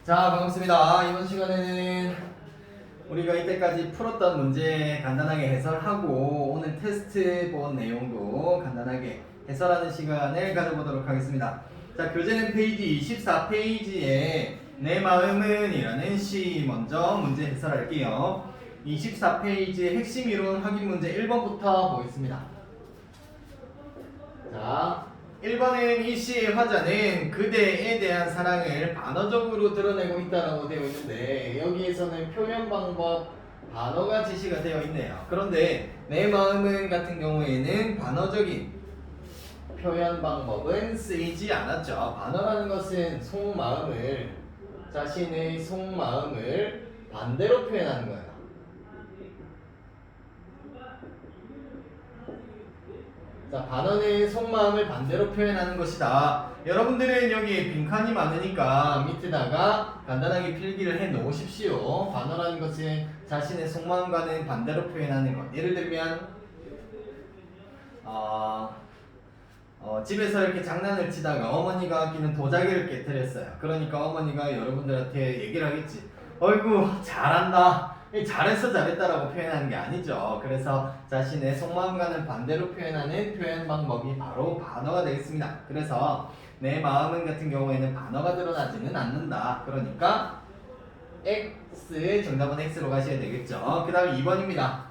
자, 반갑습니다. 이번 시간에는 우리가 이때까지 풀었던 문제 간단하게 해설하고 오늘 테스트 본 내용도 간단하게 해설하는 시간을 가져보도록 하겠습니다. 자, 교재는 페이지 24페이지에 내 마음은 이라는 시 먼저 문제 해설할게요. 24페이지의 핵심 이론 확인 문제 1번부터 보겠습니다. 자, 1번은 이 시의 화자는 그대에 대한 사랑을 반어적으로 드러내고 있다고 되어 있는데 여기에서는 표현 방법 반어가 제시가 되어 있네요. 그런데 내 마음은 같은 경우에는 반어적인 표현 방법은 쓰이지 않았죠. 반어라는 것은 속마음을 자신의 속마음을 반대로 표현하는 거예요. 자, 반어는 속마음을 반대로 표현하는 것이다. 여러분들은 여기 빈칸이 많으니까 밑에다가 간단하게 필기를 해 놓으십시오. 반어라는 것은 자신의 속마음과는 반대로 표현하는 것. 예를 들면 집에서 이렇게 장난을 치다가 어머니가 끼는 도자기를 깨뜨렸어요. 그러니까 어머니가 여러분들한테 얘기를 하겠지. 어이구 잘한다. 잘했어 잘했다라고 표현하는 게 아니죠. 그래서 자신의 속마음과는 반대로 표현하는 표현 방법이 바로 반어가 되겠습니다. 그래서 내 마음은 같은 경우에는 반어가 드러나지는 않는다. 그러니까 X, 정답은 X로 가셔야 되겠죠. 그 다음 2번입니다.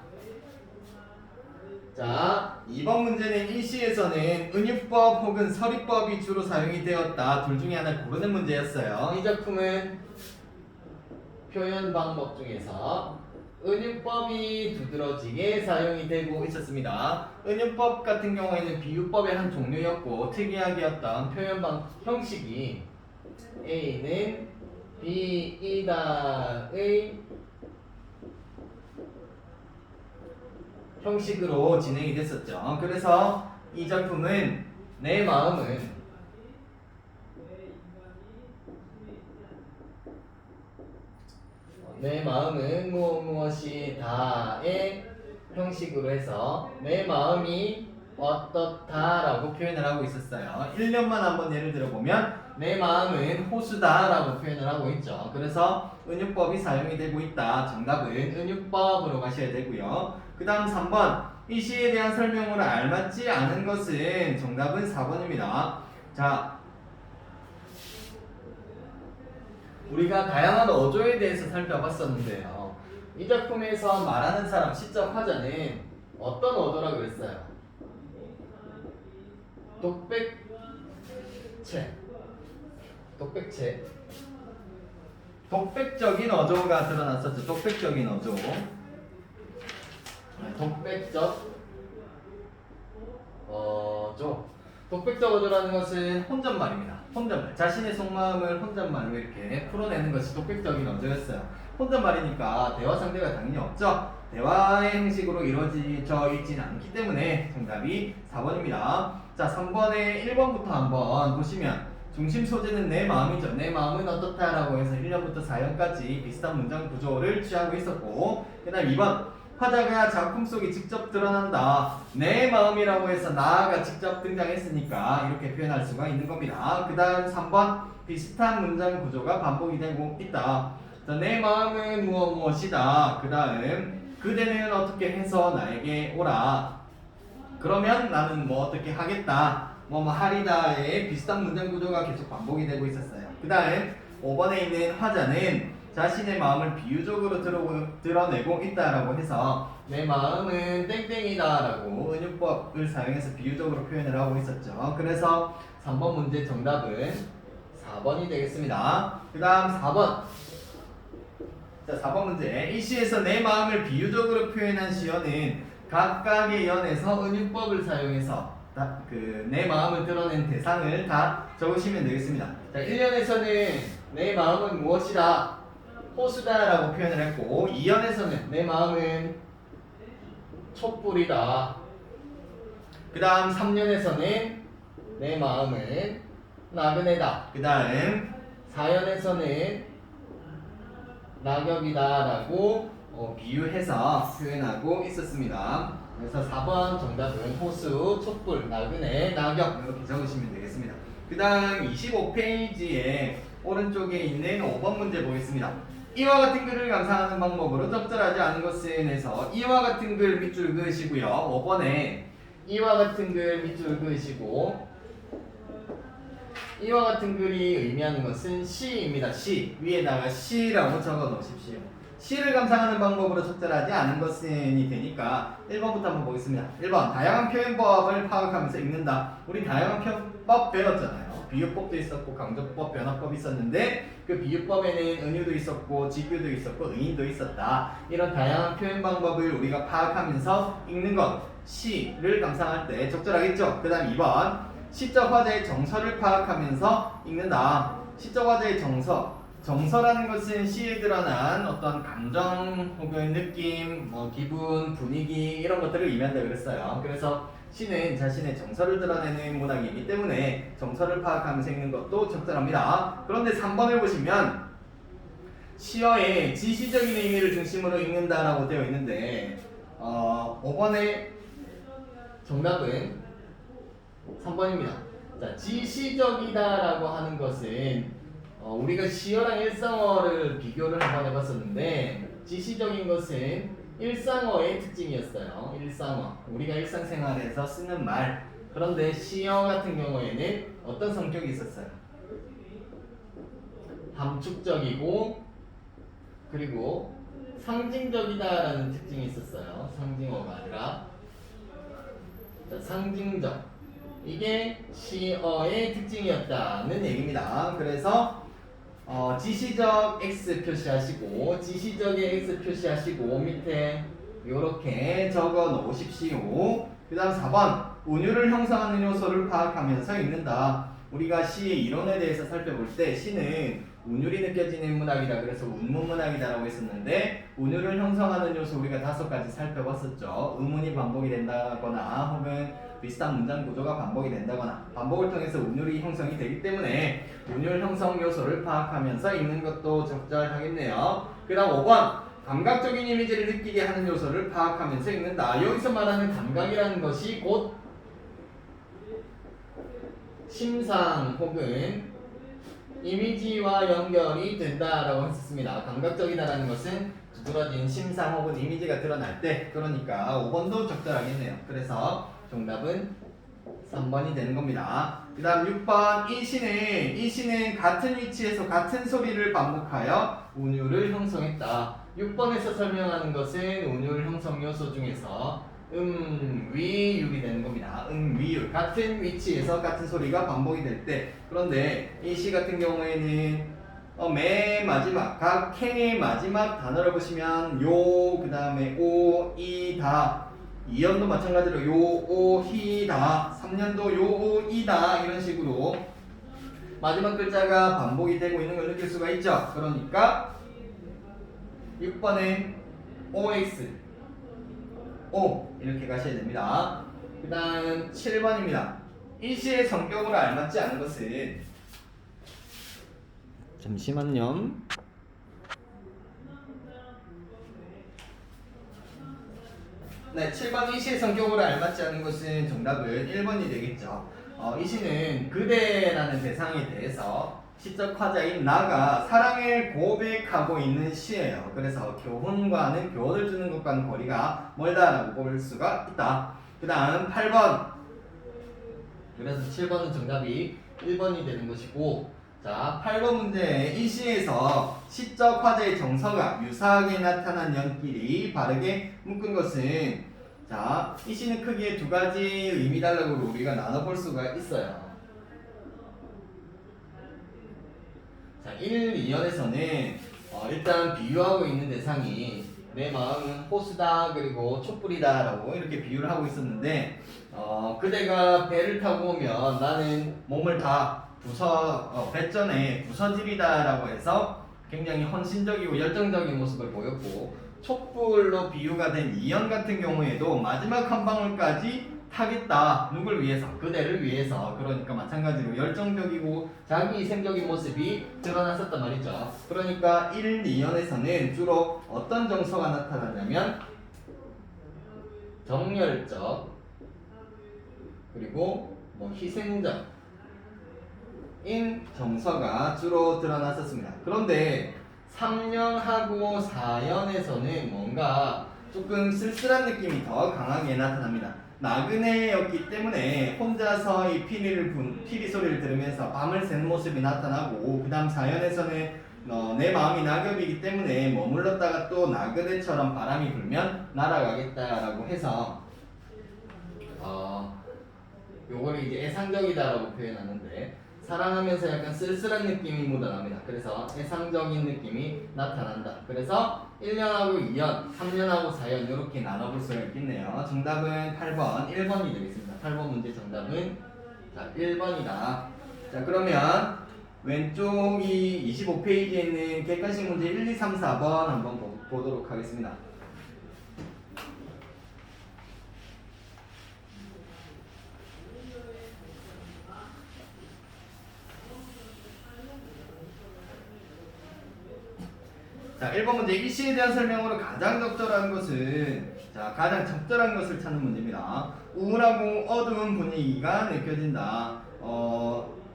자, 2번 문제는 이 시에서는 은유법 혹은 서리법이 주로 사용이 되었다. 둘 중에 하나를 고르는 문제였어요. 이 작품은 표현 방법 중에서 은유법이 두드러지게 사용이 되고 있었습니다. 은유법 같은 경우에는 비유법의 한 종류였고 특이하게 어떤 표현 형식이 A는 B이다의 형식으로 진행이 됐었죠. 그래서 이 작품은 내 마음은 무엇이 다의 형식으로 해서 내 마음이 어떻다라고 표현을 하고 있었어요. 1년만 한번 예를 들어보면 내 마음은 호수다라고 표현을 하고 있죠. 그래서 은유법이 사용이 되고 있다. 정답은 은유법으로 가셔야 되고요. 그 다음 3번 이 시에 대한 설명으로 알맞지 않은 것은 정답은 4번입니다. 자, 우리가 다양한 어조에 대해서 살펴봤었는데요. 이 작품에서 말하는 사람, 시적 화자는 어떤 어조라고 그랬어요? 독백적인 어조가 드러났었죠. 독백적인 어조. 독백적 어조라는 것은 혼잣말입니다. 혼잣말. 자신의 속마음을 혼잣말로 이렇게 풀어내는 것이 독백적인 어조였어요. 혼잣말이니까 대화 상대가 당연히 없죠. 대화의 형식으로 이루어져 있지는 않기 때문에 정답이 4번입니다. 자, 3번에 1번부터 한번 보시면 중심 소재는 내 마음이죠. 내 마음은 어떻다라고 해서 1년부터 4년까지 비슷한 문장 구조를 취하고 있었고, 그 다음 2번 화자가 작품 속에 직접 드러난다. 내 마음이라고 해서 나가 직접 등장했으니까 이렇게 표현할 수가 있는 겁니다. 그 다음 3번 비슷한 문장 구조가 반복이 되고 있다. 자, 내 마음은 무엇이다. 그 다음 그대는 어떻게 해서 나에게 오라. 그러면 나는 뭐 어떻게 하겠다. 뭐 하리다의 비슷한 문장 구조가 계속 반복이 되고 있었어요. 그 다음 5번에 있는 화자는 자신의 마음을 비유적으로 드러내고 있다라고 해서 내 마음은 땡땡이다라고 은유법을 사용해서 비유적으로 표현을 하고 있었죠. 그래서 3번 문제 정답은 4번이 되겠습니다. 그 다음 4번. 자, 4번 문제. 이 시에서 내 마음을 비유적으로 표현한 시어는 각각의 연에서 은유법을 사용해서 내 마음을 드러낸 대상을 다 적으시면 되겠습니다. 자, 1년에서는 내 마음은 무엇이다? 호수다라고 표현을 했고 2연에서는 내 마음은 촛불이다. 그 다음 3년에서는 내 마음은 나그네다. 그 다음 4연에서는 낙엽이다 라고 비유해서 표현하고 있었습니다. 그래서 4번 정답은 호수, 촛불, 나그네, 낙엽 이렇게 적으시면 되겠습니다. 그 다음 25페이지에 오른쪽에 있는 5번 문제 보겠습니다. 이와 같은 글을 감상하는 방법으로 적절하지 않은 것은 해서 이와 같은 글 밑줄 그으시고요. 5번에 이와 같은 글 밑줄 그으시고 이와 같은 글이 의미하는 것은 시입니다. 시. 위에다가 시라고 적어 놓으십시오. 시를 감상하는 방법으로 적절하지 않은 것은이 되니까 1번부터 한번 보겠습니다. 1번 다양한 표현법을 파악하면서 읽는다. 우리 다양한 표현법 배웠잖아요. 비유법도 있었고 강조법, 변화법이 있었는데 그 비유법에는 은유도 있었고 직유도 있었고 의인도 있었다. 이런 다양한 표현 방법을 우리가 파악하면서 읽는 것 시를 감상할 때 적절하겠죠. 그 다음 2번 시적 화자의 정서를 파악하면서 읽는다. 시적 화자의 정서라는 것은 시에 드러난 어떤 감정 혹은 느낌, 기분, 분위기 이런 것들을 의미한다 그랬어요. 그래서 시는 자신의 정서를 드러내는 문학이기 때문에 정서를 파악하면서 읽는 것도 적절합니다. 그런데 3번을 보시면 시어의 지시적인 의미를 중심으로 읽는다라고 되어 있는데 5번의 정답은 3번입니다. 자, 지시적이다라고 하는 것은 우리가 시어랑 일상어를 비교를 한번 해봤었는데 지시적인 것은 일상어의 특징이었어요. 일상어. 우리가 일상생활에서 쓰는 말. 그런데 시어 같은 경우에는 어떤 성격이 있었어요? 함축적이고 그리고 상징적이다라는 특징이 있었어요. 상징어가 아니라 자, 상징적. 이게 시어의 특징이었다는 얘기입니다. 그래서 지시적 X 표시하시고 지시적의 X 표시하시고 밑에 이렇게 적어 놓으십시오. 그 다음 4번 운율을 형성하는 요소를 파악하면서 읽는다. 우리가 시의 이론에 대해서 살펴볼 때 시는 운율이 느껴지는 문학이다. 그래서 운문문학이다 라고 했었는데 운율을 형성하는 요소 우리가 5가지 살펴봤었죠. 의문이 반복이 된다거나 혹은 비슷한 문장 구조가 반복이 된다거나 반복을 통해서 운율이 형성이 되기 때문에 운율 형성 요소를 파악하면서 읽는 것도 적절하겠네요. 그 다음 5번 감각적인 이미지를 느끼게 하는 요소를 파악하면서 읽는다. 여기서 말하는 감각이라는 것이 곧 심상 혹은 이미지와 연결이 된다라고 했었습니다. 감각적이다라는 것은 두드러진 심상 혹은 이미지가 드러날 때 그러니까 5번도 적절하겠네요. 그래서 정답은 3번이 되는 겁니다. 그 다음 6번 이 시는 같은 위치에서 같은 소리를 반복하여 운율을 형성했다. 6번에서 설명하는 것은 운율 형성 요소 중에서 위율이 되는 겁니다. 위율. 같은 위치에서 같은 소리가 반복이 될 때. 그런데 이 시 같은 경우에는 맨 마지막 각 행의 마지막 단어를 보시면 요, 그 다음에 오, 이, 다. 2연도 마찬가지로 요, 오, 히, 다. 3년도 요, 오, 이, 다. 이런 식으로 마지막 글자가 반복이 되고 있는 걸 느낄 수가 있죠. 그러니까 6번에 OX O 이렇게 가셔야 됩니다. 그 다음 7번입니다. 이 시의 성격으로 알맞지 않은 것은 잠시만요. 네, 7번 이 시의 성격으로 알맞지 않은 것은 정답은 1번이 되겠죠. 이 시는 그대라는 대상에 대해서 시적 화자인 나가 사랑을 고백하고 있는 시예요. 그래서 교훈과는 교훈을 주는 것과는 거리가 멀다라고 볼 수가 있다. 그 다음 8번. 그래서 7번은 정답이 1번이 되는 것이고, 자 8번 문제 이 시에서 시적 화자의 정서가 유사하게 나타난 연필이 바르게 묶은 것은 자 이 시는 크게 2가지 의미 단락으로 우리가 나눠볼 수가 있어요. 자, 1, 2연에서는 일단 비유하고 있는 대상이 내 마음은 호수다 그리고 촛불이다 라고 이렇게 비유를 하고 있었는데 그대가 배를 타고 오면 나는 몸을 다 배전에 부서지리다 라고 해서 굉장히 헌신적이고 열정적인 모습을 보였고 촛불로 비유가 된 2연 같은 경우에도 마지막 한 방울까지 하겠다. 누굴 위해서? 그대를 위해서. 그러니까 마찬가지로 열정적이고 자기 희생적인 모습이 드러났었단 말이죠. 그러니까 1, 2연에서는 주로 어떤 정서가 나타나냐면 정열적 그리고 희생적 정서가 주로 드러났었습니다. 그런데 3년하고 4년에서는 뭔가 조금 쓸쓸한 느낌이 더 강하게 나타납니다. 나그네였기 때문에 혼자서 이 피리 소리를 들으면서 밤을 새는 모습이 나타나고, 그 다음 4년에서는 내 마음이 낙엽이기 때문에 머물렀다가 또 나그네처럼 바람이 불면 날아가겠다라고 해서 요거를 이제 애상적이다라고 표현하는데, 사랑하면서 약간 쓸쓸한 느낌이 묻어납니다. 그래서 애상적인 느낌이 나타난다. 그래서 1년하고 2년, 3년하고 4년 이렇게 나눠볼 수가 있겠네요. 정답은 8번, 1번이 되겠습니다. 8번 문제 정답은 1번이다. 자, 그러면 왼쪽이 25페이지에 있는 객관식 문제 1, 2, 3, 4번 한번 보도록 하겠습니다. 자, 1번 문제. 일시에 대한 설명으로 가장 적절한 것은, 가장 적절한 것을 찾는 문제입니다. 우울하고 어두운 분위기가 느껴진다.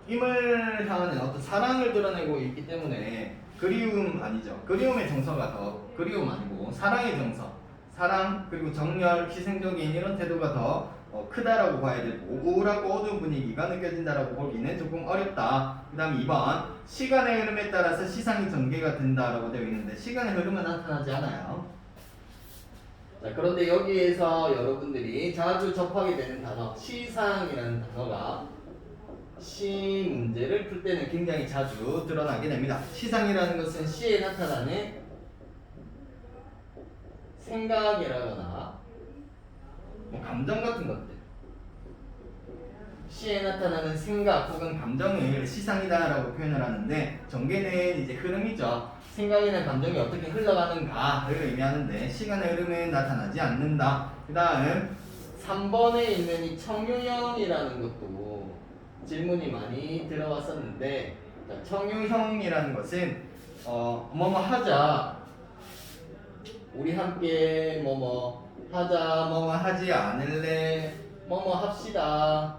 힘을 향하는 어떤 사랑을 드러내고 있기 때문에 그리움 아니죠. 그리움의 정서가 더, 그리움 아니고 사랑의 정서, 사랑 그리고 정열, 희생적인 이런 태도가 더 크다라고 봐야 되고, 우울하고 어두운 분위기가 느껴진다라고 보기는 조금 어렵다. 그 다음 2번, 시간의 흐름에 따라서 시상이 전개가 된다라고 되어 있는데 시간의 흐름은 나타나지 않아요. 자, 그런데 여기에서 여러분들이 자주 접하게 되는 단어, 시상이라는 단어가 시 문제를 풀 때는 굉장히 자주 드러나게 됩니다. 시상이라는 것은 시에 나타나는 생각이라거나 감정 같은 것들, 시에 나타나는 생각 혹은 감정을 시상이다라고 표현을 하는데, 전개는 이제 흐름이죠. 생각이나 감정이 어떻게 흘러가는가를 의미하는데 시간의 흐름은 나타나지 않는다. 그 다음 3번에 있는 이 청유형이라는 것도 질문이 많이 들어왔었는데, 청유형이라는 것은 뭐뭐 하자, 우리 함께 뭐뭐 하자, 뭐뭐 하지 않을래, 뭐뭐 합시다.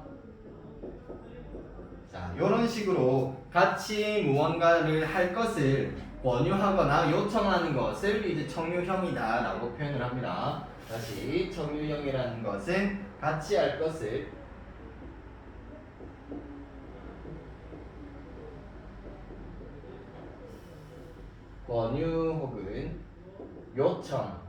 자, 이런 식으로 같이 무언가를 할 것을 권유하거나 요청하는 것을 이제 청유형이다라고 표현을 합니다. 다시, 청유형이라는 것은 같이 할 것을 권유 혹은 요청,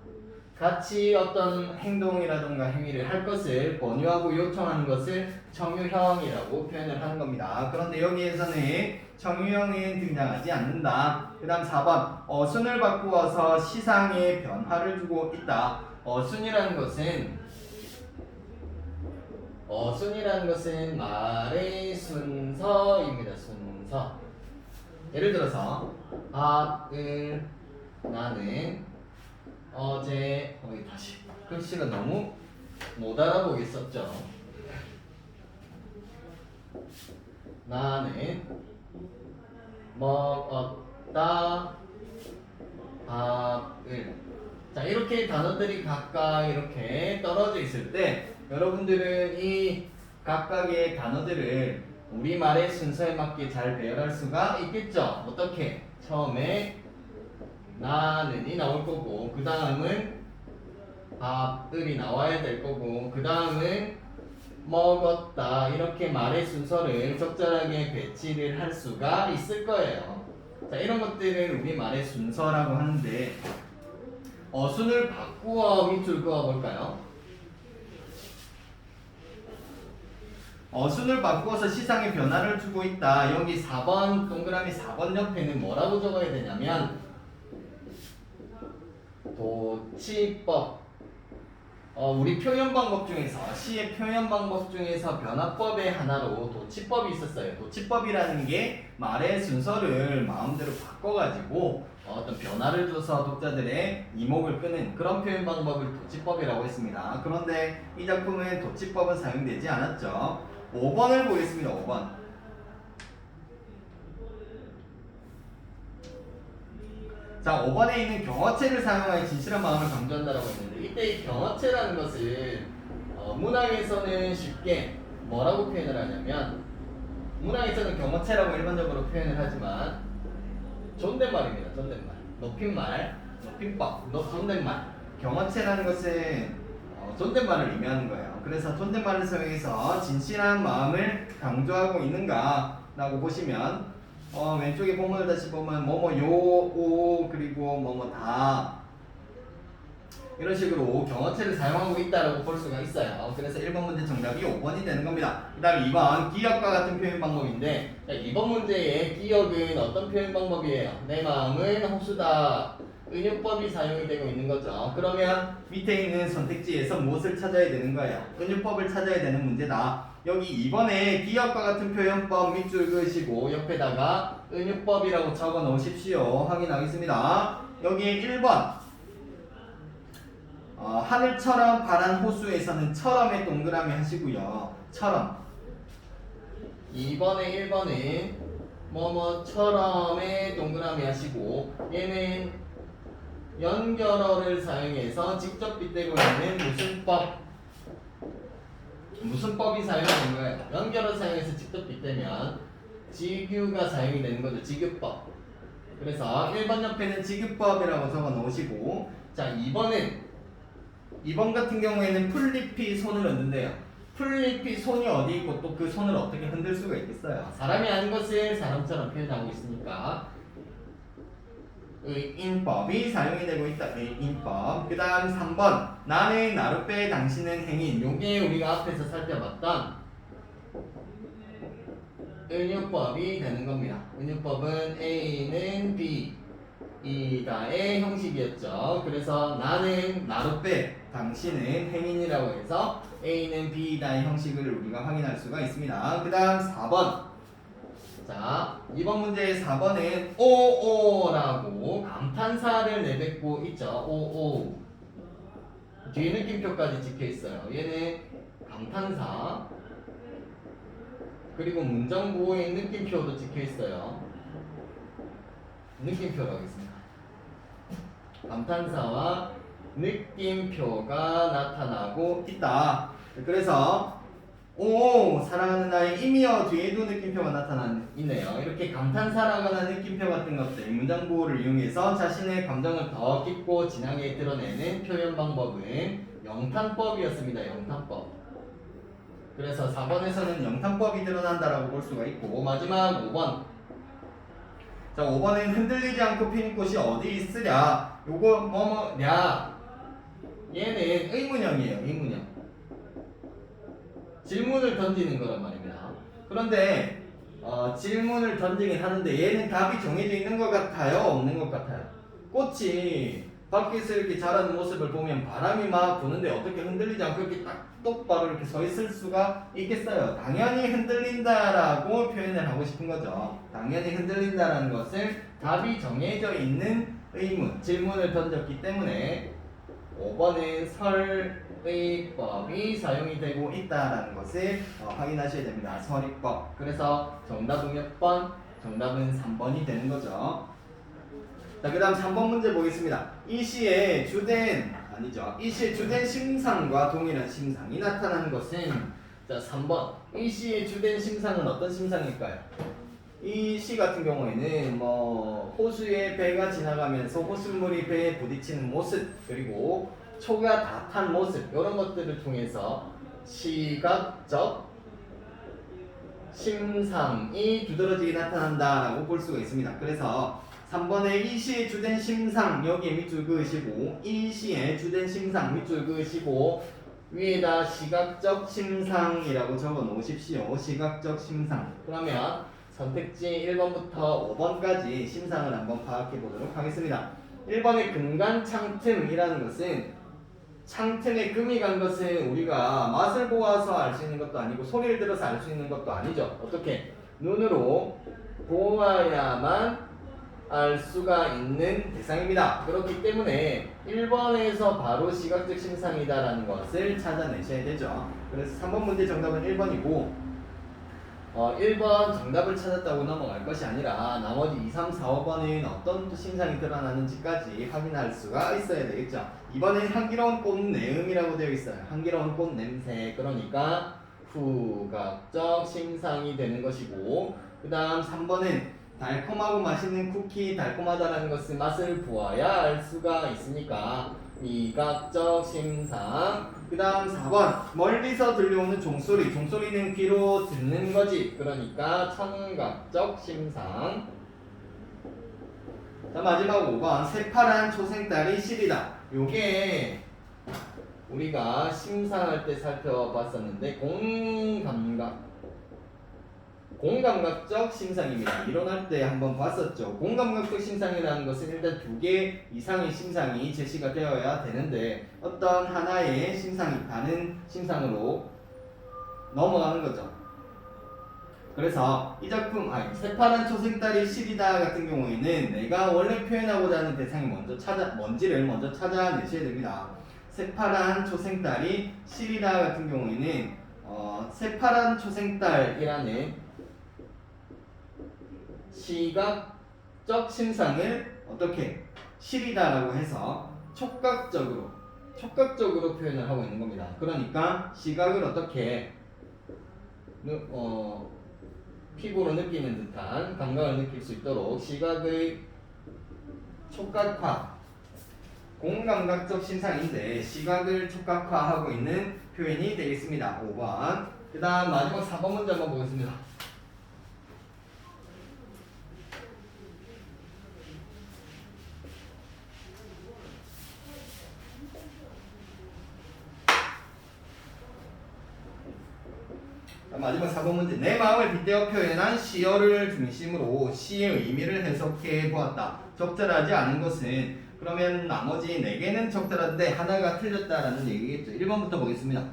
같이 어떤 행동이라든가 행위를 할 것을 권유하고 요청하는 것을 청유형이라고 표현을 하는 겁니다. 그런데 여기에서는 청유형은 등장하지 않는다. 그 다음 4번, 어순을 바꾸어서 시상에 변화를 주고 있다. 어순이라는 것은 말의 순서입니다. 순서. 예를 들어서 나는 어제 다시 글씨가 너무 못 알아보겠었죠. 나는 먹었다 밥을. 자, 이렇게 단어들이 각각 이렇게 떨어져 있을 때 여러분들은 이 각각의 단어들을 우리말의 순서에 맞게 잘 배열할 수가 있겠죠. 어떻게? 처음에 나는이 나올 거고, 그 다음은 밥을이 나와야 될 거고, 그 다음은 먹었다, 이렇게 말의 순서를 적절하게 배치를 할 수가 있을 거예요. 자, 이런 것들을 우리말의 순서라고 하는데, 어순을 바꾸어 밑줄 그어 볼까요? 어순을 바꾸어서 시상에 변화를 주고 있다. 여기 4번 동그라미 4번 옆에는 뭐라고 적어야 되냐면 도치법. 우리 표현 방법 중에서, 시의 표현 방법 중에서 변화법의 하나로 도치법이 있었어요. 도치법이라는 게 말의 순서를 마음대로 바꿔가지고 어떤 변화를 줘서 독자들의 이목을 끄는 그런 표현 방법을 도치법이라고 했습니다. 그런데 이 작품은 도치법은 사용되지 않았죠. 5번을 보겠습니다. 5번. 자, 5번에 있는 경어체를 사용하여 진실한 마음을 강조한다라고 했는데, 이때 이 경어체라는 것을 문학에서는 쉽게 뭐라고 표현을 하냐면 문항에서는 경어체라고 일반적으로 표현을 하지만 존댓말입니다. 존댓말. 높임말, 높임법, 존댓말. 경어체라는 것은 존댓말을 의미하는 거예요. 그래서 존댓말을 사용해서 진실한 마음을 강조하고 있는가라고 보시면 왼쪽에 본문을 다시 보면 뭐뭐 요, 오, 그리고 뭐뭐 다 이런 식으로 경어체를 사용하고 있다라고 볼 수가 있어요. 그래서 1번 문제 정답이 5번이 되는 겁니다. 그 다음 2번 기억과 같은 표현 방법인데 2번 문제의 기억은 어떤 표현 방법이에요? 내 마음은 호수다. 은유법이 사용이 되고 있는 거죠. 그러면 밑에 있는 선택지에서 무엇을 찾아야 되는 거예요? 은유법을 찾아야 되는 문제다. 여기 2번에 기억과 같은 표현법 밑줄 그으시고 옆에다가 은유법이라고 적어 놓으십시오. 확인하겠습니다. 여기 1번 하늘처럼 파란 호수에서는 처럼에 동그라미 하시고요. 처럼 2번에 1번은 뭐뭐처럼에 동그라미 하시고 얘는 연결어를 사용해서 직접 빗대고 있는 무슨 법이 사용되는 거예요? 연결어 사용해서 직접 빗대면 지규가 사용이 되는 거죠. 지규법. 그래서 1번 옆에는 지규법이라고 적어 놓으시고 자 2번 같은 경우에는 풀잎이 손을 흔든대요. 풀잎이 손이 어디 있고 또 그 손을 어떻게 흔들 수가 있겠어요? 사람이 아닌 것을 사람처럼 표현하고 있으니까 의인법이 사용이 되고 있다. 의인법. 그 다음 3번 나는 나룻배 당신은 행인. 요게 우리가 앞에서 살펴봤던 은유법이 되는 겁니다. 은유법은 A는 B 이다의 형식이었죠. 그래서 나는 나룻배 당신은 행인이라고 해서 A는 B이다의 형식을 우리가 확인할 수가 있습니다. 그 다음 4번 자, 이번 문제의 4번은 오오라고 감탄사를 내뱉고 있죠. 오오. 뒤에 느낌표까지 찍혀 있어요. 얘는 감탄사. 그리고 문정부호의 느낌표도 찍혀 있어요. 느낌표라고 하겠습니다. 감탄사와 느낌표가 나타나고 있다. 그래서 오 사랑하는 나의 임이여 뒤에도 느낌표가 나타나있네요. 이렇게 감탄사라거나 느낌표 같은 것들 문장부호를 이용해서 자신의 감정을 더 깊고 진하게 드러내는 표현 방법은 영탄법이었습니다. 영탄법. 그래서 4번에서는 영탄법이 드러난다라고 볼 수가 있고 마지막 5번 자 5번은 흔들리지 않고 피는 꽃이 어디 있으랴 요거 뭐뭐랴 얘는 의문형이에요. 의문형. 질문을 던지는 거란 말입니다. 그런데 질문을 던지긴 하는데 얘는 답이 정해져 있는 것 같아요? 없는 것 같아요? 꽃이 밖에서 이렇게 자라는 모습을 보면 바람이 막 부는데 어떻게 흔들리지 않고 이렇게 딱 똑바로 이렇게 서 있을 수가 있겠어요? 당연히 흔들린다라고 표현을 하고 싶은 거죠. 당연히 흔들린다라는 것을 답이 정해져 있는 의문, 질문을 던졌기 때문에 5번은 설의법이 사용이 되고 있다라는 것을 확인하셔야 됩니다. 설의법. 그래서 정답은 몇 번? 정답은 3번이 되는 거죠. 자, 그 다음 3번 문제 보겠습니다. 이 시의 주된 심상과 동일한 심상이 나타나는 것은 자 3번 이 시의 주된 심상은 어떤 심상일까요? 이 시 같은 경우에는 뭐 호수에 배가 지나가면서 호수물이 배에 부딪히는 모습 그리고 초가 다 탄 모습 이런 것들을 통해서 시각적 심상이 두드러지게 나타난다라고 볼 수가 있습니다. 그래서 3번에 이 시의 주된 심상 여기에 밑줄 그으시고 이 시의 주된 심상 밑줄 그으시고 위에다 시각적 심상이라고 적어 놓으십시오. 시각적 심상. 그러면 선택지 1번부터 5번까지 심상을 한번 파악해 보도록 하겠습니다. 1번의 금간창틈이라는 것은 창틈에 금이 간 것은 우리가 맛을 보아서 알 수 있는 것도 아니고 소리를 들어서 알 수 있는 것도 아니죠. 어떻게? 눈으로 보아야만 알 수가 있는 대상입니다. 그렇기 때문에 1번에서 바로 시각적 심상이다라는 것을 찾아내셔야 되죠. 그래서 3번 문제 정답은 1번이고 1번 정답을 찾았다고 넘어갈 것이 아니라 나머지 2, 3, 4, 5번은 어떤 심상이 드러나는지까지 확인할 수가 있어야 되겠죠. 이번엔 향기로운 꽃 내음이라고 되어 있어요. 향기로운 꽃 냄새. 그러니까 후각적 심상이 되는 것이고, 그 다음 3번은 달콤하고 맛있는 쿠키, 달콤하다라는 것은 맛을 보아야 알 수가 있으니까 미각적 심상. 그 다음 4번 멀리서 들려오는 종소리, 종소리는 귀로 듣는 거지, 그러니까 청각적 심상. 자, 마지막 5번 새파란 초생달이 실이다. 요게 우리가 심상할 때 살펴봤었는데 공감각적 심상입니다. 이론할 때 한번 봤었죠. 공감각적 심상이라는 것은 일단 2개 이상의 심상이 제시가 되어야 되는데 어떤 하나의 심상이 다른 심상으로 넘어가는 거죠. 그래서 이 작품 새파란 초생달이 실이다 같은 경우에는 내가 원래 표현하고자 하는 대상이 뭔지를 먼저 찾아내셔야 됩니다. 새파란 초생달이 실이다 같은 경우에는 새파란 초생달이라는 시각적 심상을 어떻게 실이다라고 해서 촉각적으로 표현을 하고 있는 겁니다. 그러니까 시각을 어떻게 피부로 느끼는 듯한 감각을 느낄 수 있도록 시각의 촉각화, 공감각적 심상인데 시각을 촉각화하고 있는 표현이 되겠습니다. 5번. 그 다음 마지막 4번 문제 한번 보겠습니다. 마지막 4번 문제. 내 마음을 빗대어 표현한 시어를 중심으로 시의 의미를 해석해 보았다. 적절하지 않은 것은, 그러면 나머지 4개는 적절한데 하나가 틀렸다라는 얘기겠죠. 1번부터 보겠습니다.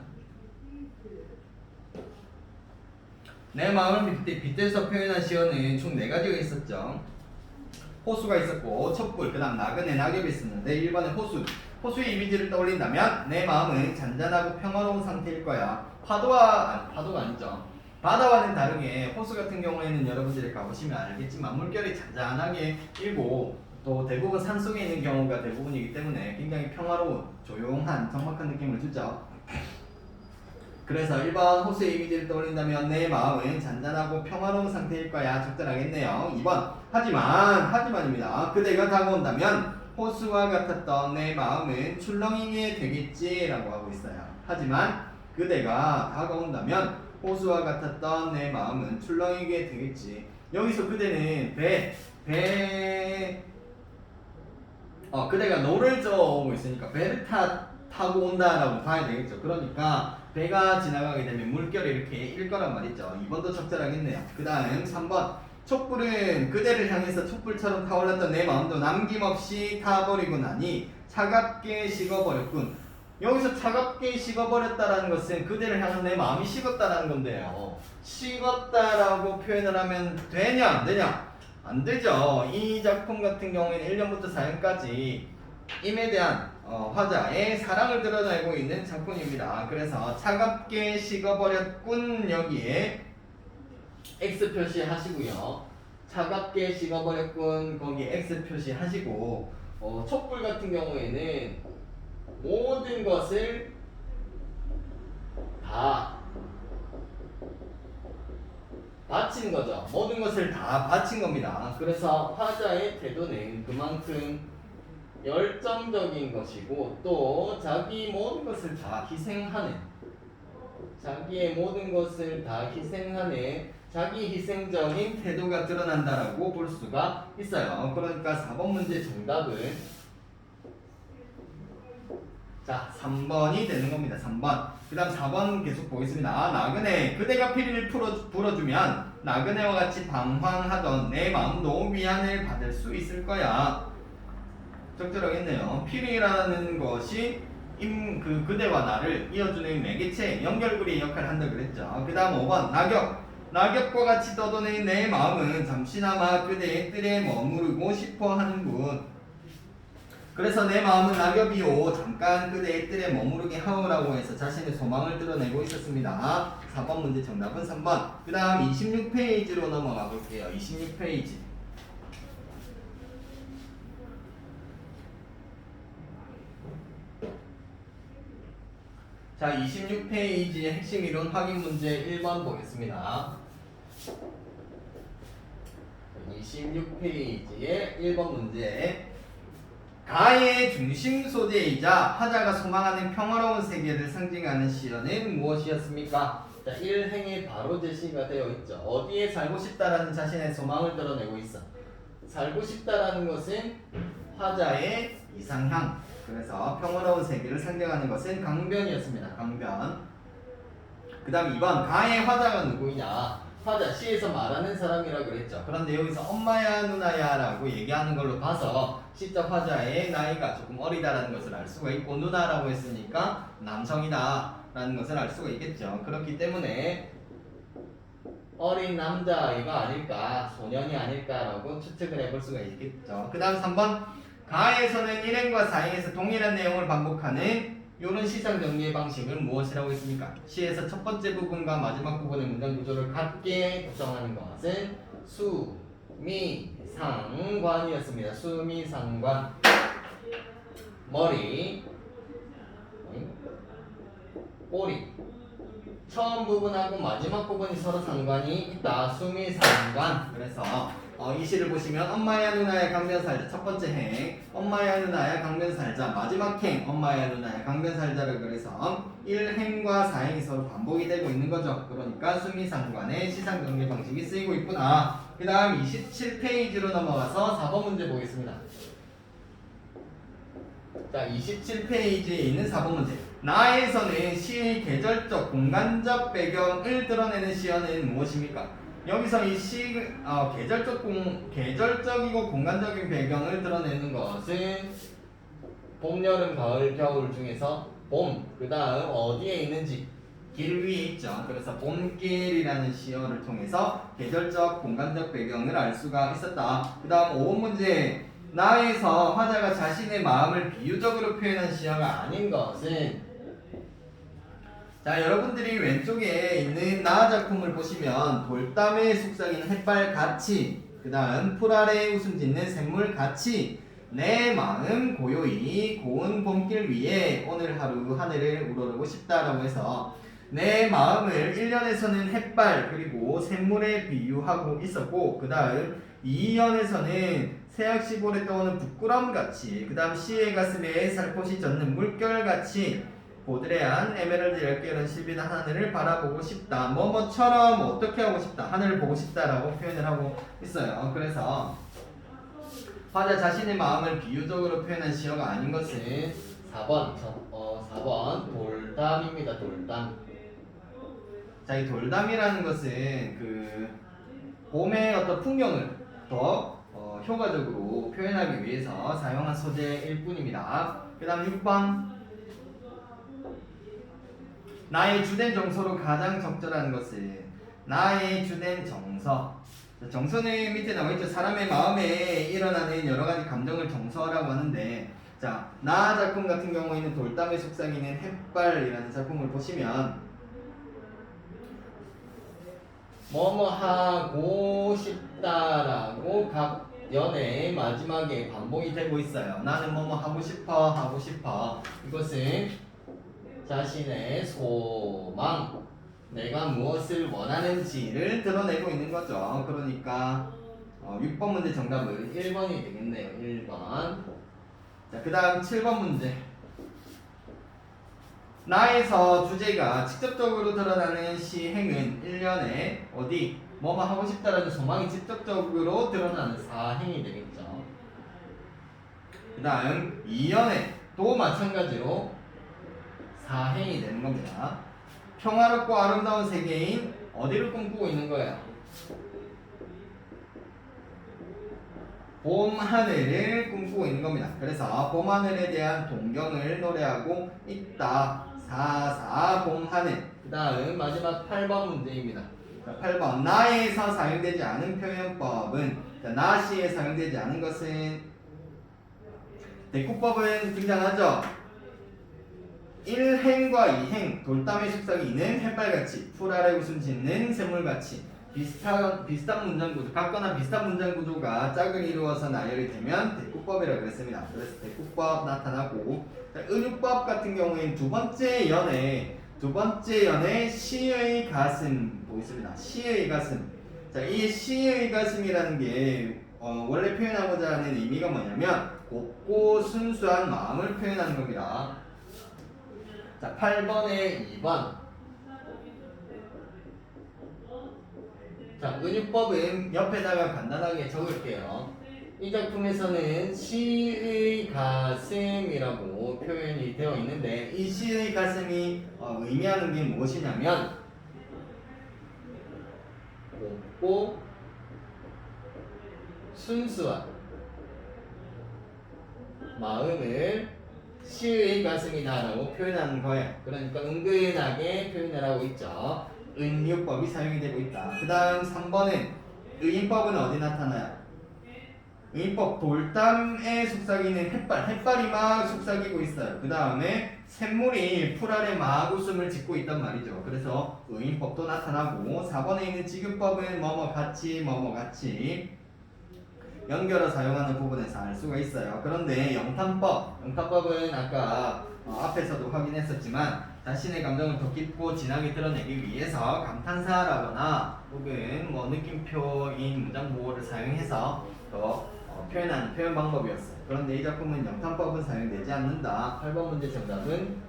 내 마음을 빗대서 표현한 시어는 총 4가지가 있었죠. 호수가 있었고 촛불, 그 다음 나그네, 낙엽이 있었는데 1번에 호수의 이미지를 떠올린다면 내 마음은 잔잔하고 평화로운 상태일 거야. 파도가 아니죠. 바다와는 다르게 호수 같은 경우에는 여러분들이 가보시면 알겠지만 물결이 잔잔하게 일고 또 대부분 산속에 있는 경우가 대부분이기 때문에 굉장히 평화로운 조용한 적막한 느낌을 주죠. 그래서 1번 호수의 이미지를 떠올린다면 내 마음은 잔잔하고 평화로운 상태일 거야. 적절하겠네요. 2번 하지만입니다. 그대가 다가온다면 호수와 같았던 내 마음은 출렁이게 되겠지 라고 하고 있어요. 하지만 그대가 다가온다면 호수와 같았던 내 마음은 출렁이게 되겠지. 여기서 그대는 그대가 노를 저어오고 있으니까 배를 타고 온다라고 봐야 되겠죠. 그러니까 배가 지나가게 되면 물결이 이렇게 일 거란 말이죠. 2번도 적절하겠네요. 그 다음 3번 촛불은 그대를 향해서 촛불처럼 타올랐던 내 마음도 남김없이 타버리고 나니 차갑게 식어버렸군. 여기서 차갑게 식어버렸다라는 것은 그대를 향한 내 마음이 식었다라는 건데요. 식었다라고 표현을 하면 되냐 안 되냐? 안 되죠. 이 작품 같은 경우에는 1년부터 4년까지 임에 대한 화자의 사랑을 드러내고 있는 작품입니다. 그래서 차갑게 식어버렸군, 여기에 X 표시하시고요. 차갑게 식어버렸군, 거기 X 표시하시고, 촛불 같은 경우에는 모든 것을 다 바친 거죠. 모든 것을 다 바친 겁니다. 그래서 화자의 태도는 그만큼 열정적인 것이고 또 자기 모든 것을 다 희생하는, 자기의 모든 것을 다 희생하는 자기 희생적인 태도가 드러난다라고 볼 수가 있어요. 그러니까 4번 문제 정답은 3번이 되는 겁니다. 3번. 그 다음 4번 계속 보겠습니다. 나그네, 그대가 피리를 불어주면 나그네와 같이 방황하던 내 마음도 위안을 받을 수 있을 거야. 적절하겠네요. 피리라는 것이 그대와 나를 이어주는 매개체, 연결고리의 역할을 한다 그랬죠. 그 다음 5번 낙엽과 같이 떠도는 내 마음은 잠시나마 그대의 뜰에 머무르고 싶어 하는군. 그래서 내 마음은 낙엽이요 잠깐 그대의 뜰에 머무르게 하오라고 해서 자신의 소망을 드러내고 있었습니다. 4번 문제 정답은 3번. 그 다음 26페이지로 넘어가 볼게요. 26페이지. 자, 26페이지의 핵심 이론 확인 문제 1번 보겠습니다. 26페이지의 1번 문제. 가의 중심 소재이자 화자가 소망하는 평화로운 세계를 상징하는 시어는 무엇이었습니까? 자, 1행이 바로 제시가 되어 있죠. 어디에 살고 싶다라는 자신의 소망을 드러내고 있어. 살고 싶다라는 것은 화자의 이상향. 그래서 평화로운 세계를 상징하는 것은 강변이었습니다. 강변. 그 다음 2번. 가의 화자가 누구이냐? 화자, 시에서 말하는 사람이라고 그랬죠. 그런데 여기서 엄마야 누나야 라고 얘기하는 걸로 봐서 시적 화자의 나이가 조금 어리다라는 것을 알 수가 있고, 누나라고 했으니까 남성이다 라는 것을 알 수가 있겠죠. 그렇기 때문에 어린 남자아이가 아닐까, 소년이 아닐까라고 추측을 해볼 수가 있겠죠. 그 다음 3번. 가에서는 1행과 4행에서 동일한 내용을 반복하는 이런 시상 정리의 방식을 무엇이라고 했습니까? 시에서 첫 번째 부분과 마지막 부분의 문장 구조를 같게 구성하는 것은 수미상관이었습니다. 수미상관. 머리, 꼬리. 처음 부분하고 마지막 부분이 서로 상관이 있다. 수미상관. 그래서 이 시를 보시면 엄마야 누나야 강변 살자 첫 번째 행, 엄마야 누나야 강변 살자 마지막 행, 엄마야 누나야 강변 살자를 그래서 1행과 4행이 서로 반복이 되고 있는 거죠. 그러니까 수미상관의 시상 정리 방식이 쓰이고 있구나. 그 다음 27페이지로 넘어가서 4번 문제 보겠습니다. 자, 27페이지에 있는 4번 문제. 나에서는 시의 계절적, 공간적 배경을 드러내는 시어는 무엇입니까? 여기서 이 계절적이고 공간적인 배경을 드러내는 것은 봄, 여름, 가을, 겨울 중에서 봄, 그 다음 어디에 있는지 길 위에 있죠. 그래서 봄길이라는 시어를 통해서 계절적, 공간적 배경을 알 수가 있었다. 그 다음 5번 문제. 나에서 화자가 자신의 마음을 비유적으로 표현한 시어가 아닌 것은, 자, 여러분들이 왼쪽에 있는 나 작품을 보시면 돌담의 속삭이는 햇발같이, 그 다음 풀 아래 웃음 짓는 샘물같이 내 마음 고요히 고운 봄길 위에 오늘 하루 하늘을 우러르고 싶다라고 해서 내 마음을 1년에서는 햇발 그리고 샘물에 비유하고 있었고, 그 다음 2년에서는 새학시볼에 떠오는 부끄럼같이, 그 다음 시의 가슴에 살포시 젖는 물결같이 보드레한 에메랄드 10개는 실비한 하늘을 바라보고 싶다. 뭐뭐처럼 어떻게 하고 싶다. 하늘을 보고 싶다라고 표현을 하고 있어요. 그래서 화자 자신의 마음을 비유적으로 표현한 시어가 아닌 것은 4번 돌담입니다. 돌담. 자, 이 돌담이라는 것은 그 봄의 어떤 풍경을 더 효과적으로 표현하기 위해서 사용한 소재일 뿐입니다. 그 다음 6번. 나의 주된 정서로 가장 적절한 것은 나의 주된 정서. 정서는 밑에 나와있죠. 사람의 마음에 일어나는 여러가지 감정을 정서라고 하는데, 자, 나 작품 같은 경우에는 돌담에 속삭이는 햇발이라는 작품을 보시면 뭐뭐 하고 싶다라고 각 연애의 마지막에 반복이 되고 있어요. 나는 뭐뭐 하고 싶어. 이것은 자신의 소망, 내가 무엇을 원하는지를 드러내고 있는 거죠. 그러니까 6번 문제 정답은 1번이 되겠네요. 1번. 자, 그 다음 7번 문제. 나에서 주제가 직접적으로 드러나는 시행은 1년에 어디 뭐뭐 하고 싶다라는 소망이 직접적으로 드러나는 사행이 되겠죠. 그 다음 2년에 또 마찬가지로 사행이 되는 겁니다. 평화롭고 아름다운 세계인 어디를 꿈꾸고 있는 거예요? 봄 하늘을 꿈꾸고 있는 겁니다. 그래서 봄 하늘에 대한 동경을 노래하고 있다. 4 봄 하늘. 그 다음 마지막 8번 문제입니다. 자, 8번. 나에서 사용되지 않은 표현법은, 자, 나시에 사용되지 않은 것은 대꾸법은 등장하죠. 1행과 2행, 돌담에 속삭이는 햇발같이, 풀 아래 웃음 짓는 샘물같이, 비슷한 문장 구조, 같거나 비슷한 문장 구조가 짝을 이루어서 나열이 되면 대꾸법이라고 그랬습니다. 그래서 대꾸법 나타나고, 자, 은유법 같은 경우에는 두 번째 연애 시의 가슴 보겠습니다. 시의 가슴. 자, 이 시의 가슴이라는 게 원래 표현하고자 하는 의미가 뭐냐면 곱고 순수한 마음을 표현하는 겁니다. 자, 8번에 2번. 자, 은유법은 옆에다가 간단하게 적을게요. 이 작품에서는 시의 가슴이라고 표현이 되어 있는데, 이 시의 가슴이 의미하는 게 무엇이냐면 곱고 순수한 마음을 시의 가슴이다라고 표현하는 거예요. 그러니까 은근하게 표현을 하고 있죠. 은유법이 사용이 되고 있다. 그 다음 3번은 의인법은 어디 나타나요? 의인법 돌담에 속삭이는 햇발이 막 속삭이고 있어요. 그 다음에 샘물이 풀 아래 막 웃음을 짓고 있단 말이죠. 그래서 의인법도 나타나고, 4번에 있는 지규법은 뭐뭐 같이 연결어 사용하는 부분에서 알 수가 있어요. 그런데 영탄법은 아까 앞에서도 확인했었지만 자신의 감정을 더 깊고 진하게 드러내기 위해서 감탄사라거나 혹은 뭐 느낌표인 문장 보호를 사용해서 더 표현하는 표현 방법이었어요. 그런데 이 작품은 영탄법은 사용되지 않는다. 8번 문제 정답은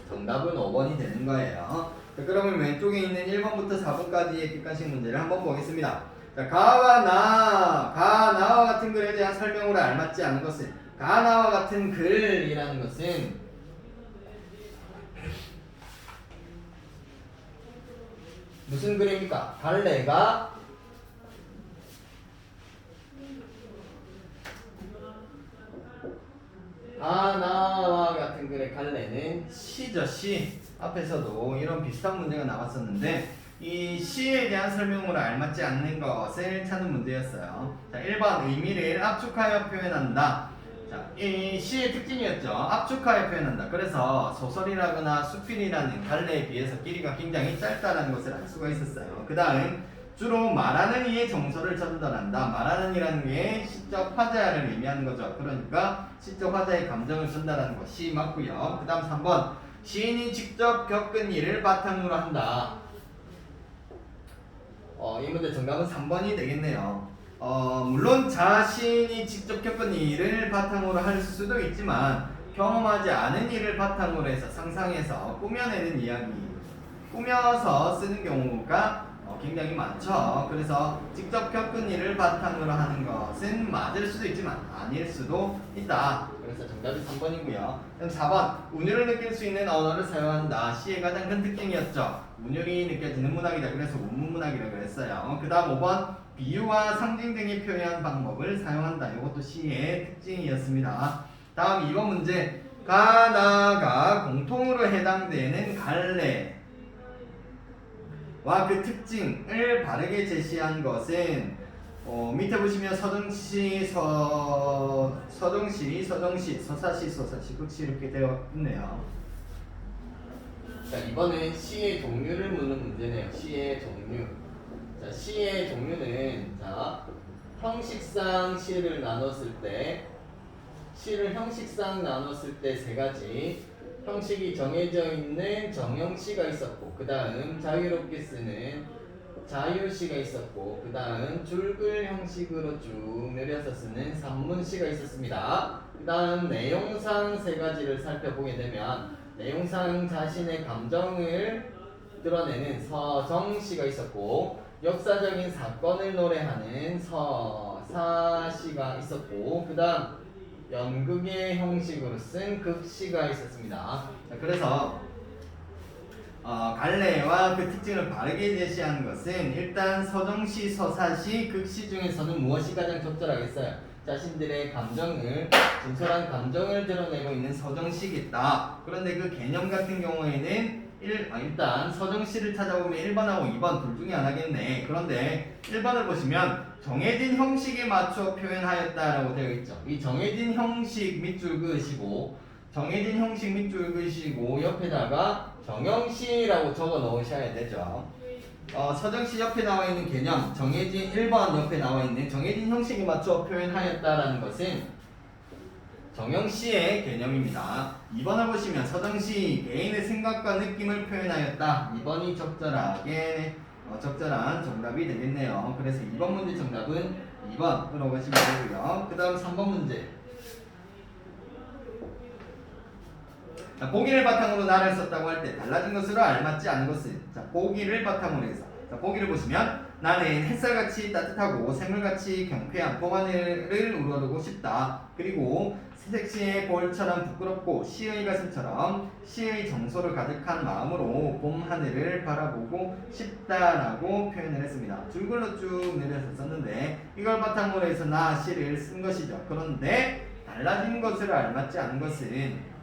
5번이 되는 거예요. 자, 그러면 왼쪽에 있는 1번부터 4번까지의 객관식 문제를 한번 보겠습니다. 자, 가와 나와 같은 글에 대한 설명으로 알맞지 않은 것은, 가나와 같은 글이라는 것은 무슨 글입니까? 갈래가 가나와 같은 글의 갈래는 시죠, 시. 앞에서도 이런 비슷한 문제가 나왔었는데, 이 시에 대한 설명으로 알맞지 않는 것을 찾는 문제였어요. 자, 1번 의미를 압축하여 표현한다. 자, 이 시의 특징이었죠. 압축하여 표현한다. 그래서 소설이라거나 수필이라는 갈래에 비해서 길이가 굉장히 짧다는 것을 알 수가 있었어요. 그 다음 주로 말하는 이의 정서를 전달한다. 말하는 이라는 게 시적 화자를 의미하는 거죠. 그러니까 시적 화자의 감정을 전달하는 것이 맞고요. 그 다음 3번 시인이 직접 겪은 일을 바탕으로 한다. 이 문제 정답은 3번이 되겠네요. 물론 자신이 직접 겪은 일을 바탕으로 할 수도 있지만, 경험하지 않은 일을 바탕으로 해서 상상해서 꾸며내는 이야기, 꾸며서 쓰는 경우가 굉장히 많죠. 그래서 직접 겪은 일을 바탕으로 하는 것은 맞을 수도 있지만 아닐 수도 있다. 그래서 정답이 3번이고요. 그럼 4번 운율을 느낄 수 있는 언어를 사용한다. 시의 가장 큰 특징이었죠. 운율이 느껴지는 문학이다. 그래서 운문문학이라고 그랬어요. 그 다음 5번 비유와 상징 등의 표현 방법을 사용한다. 이것도 시의 특징이었습니다. 다음 2번 문제, 가나가 공통으로 해당되는 갈래 와 그 특징을 바르게 제시한 것은 밑에 보시면 서정시, 서사시, 극시 이렇게 되어 있네요. 자, 이번엔 시의 종류를 묻는 문제네요. 시의 종류. 자, 시의 종류는 형식상 시를 나눴을 때 세 가지. 형식이 정해져 있는 정형시가 있었고, 그 다음 자유롭게 쓰는 자유시가 있었고, 그 다음 줄글 형식으로 쭉 내려서 쓰는 산문시가 있었습니다. 그 다음 내용상 세 가지를 살펴보게 되면, 내용상 자신의 감정을 드러내는 서정시가 있었고, 역사적인 사건을 노래하는 서사시가 있었고, 그 다음 연극의 형식으로 쓴 극시가 있었습니다. 자, 그래서 갈래와 그 특징을 바르게 제시한 것은 일단 서정시, 서사시, 극시 중에서는 무엇이 가장 적절하겠어요? 자신들의 감정을, 진솔한 감정을 드러내고 있는 서정시겠다. 그런데 그 개념 같은 경우에는 일단 서정시를 찾아보면 1번하고 2번 둘 중에 하나겠네. 그런데 1번을 보시면 정해진 형식에 맞춰 표현하였다라고 되어 있죠. 이 정해진 형식 밑줄 그으시고 옆에다가 정형시라고 적어 놓으셔야 되죠. 서정시 옆에 나와 있는 개념, 정해진 1번 옆에 나와 있는 정해진 형식에 맞춰 표현하였다라는 것은 정형시의 개념입니다. 2번을 보시면 서정시 개인의 생각과 느낌을 표현하였다. 2번이 적절한 정답이 되겠네요. 그래서 2번 문제 정답은 2번으로 가시면 되고요. 그 다음 3번 문제. 자, 보기를 바탕으로 나를 썼다고 할 때 달라진 것으로 알맞지 않은 것은, 자, 보기를 바탕으로 해서, 자, 보기를 보시면 나는 햇살같이 따뜻하고 샘물같이 경쾌한 봄하늘을 우러르고 싶다. 그리고 새색시의 볼처럼 부끄럽고 시의 가슴처럼 시의 정서를 가득한 마음으로 봄하늘을 바라보고 싶다라고 표현을 했습니다. 줄글로 쭉 내려서 썼는데 이걸 바탕으로 해서 나 시를 쓴 것이죠. 그런데 달라진 것으로 알맞지 않은 것은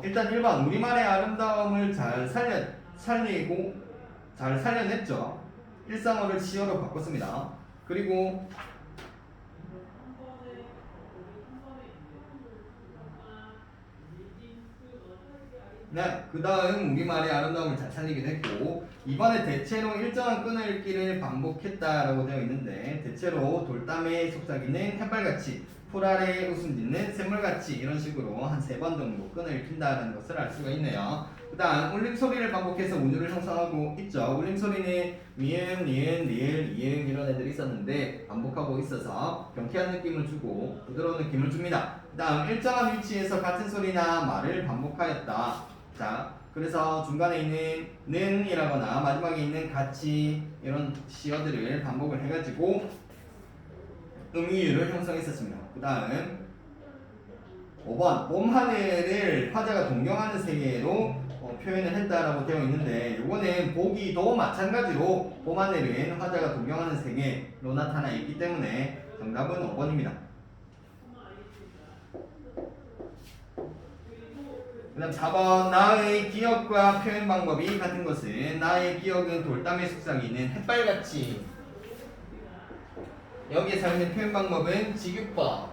일단 1번 우리말의 아름다움을 잘 살려냈죠. 일상어를 시어로 바꿨습니다. 그리고 네, 그 다음 우리말의 아름다움을 잘 살리기도 했고, 이번에 대체로 일정한 끊어읽기를 반복했다라고 되어 있는데, 대체로 돌담에 속삭이는 햇발같이, 풀 아래 웃음 짓는 샘물같이 이런 식으로 한 3번 정도 끊어읽힌다라는 것을 알 수가 있네요. 그 다음 울림소리를 반복해서 운율을 형성하고 있죠. 울림소리는 미음, 니은, 리을, 이응 이런 애들이 있었는데 반복하고 있어서 경쾌한 느낌을 주고 부드러운 느낌을 줍니다. 그 다음 일정한 위치에서 같은 소리나 말을 반복하였다. 자, 그래서 중간에 있는 는이라거나 마지막에 있는 같이 이런 시어들을 반복을 해가지고 음유를 형성했었습니다. 그 다음 5번 봄하늘을 화자가 동경하는 세계로 표현을 했다라고 되어 있는데, 이거는 보기도 마찬가지로 봄하늘은 화자가 동경하는 세계로 나타나 있기 때문에 정답은 5번입니다. 그 다음 4번 나의 기억과 표현 방법이 같은 것은, 나의 기억은 돌담에 속삭이는 햇발같이, 여기에 사용된 표현 방법은 직유법,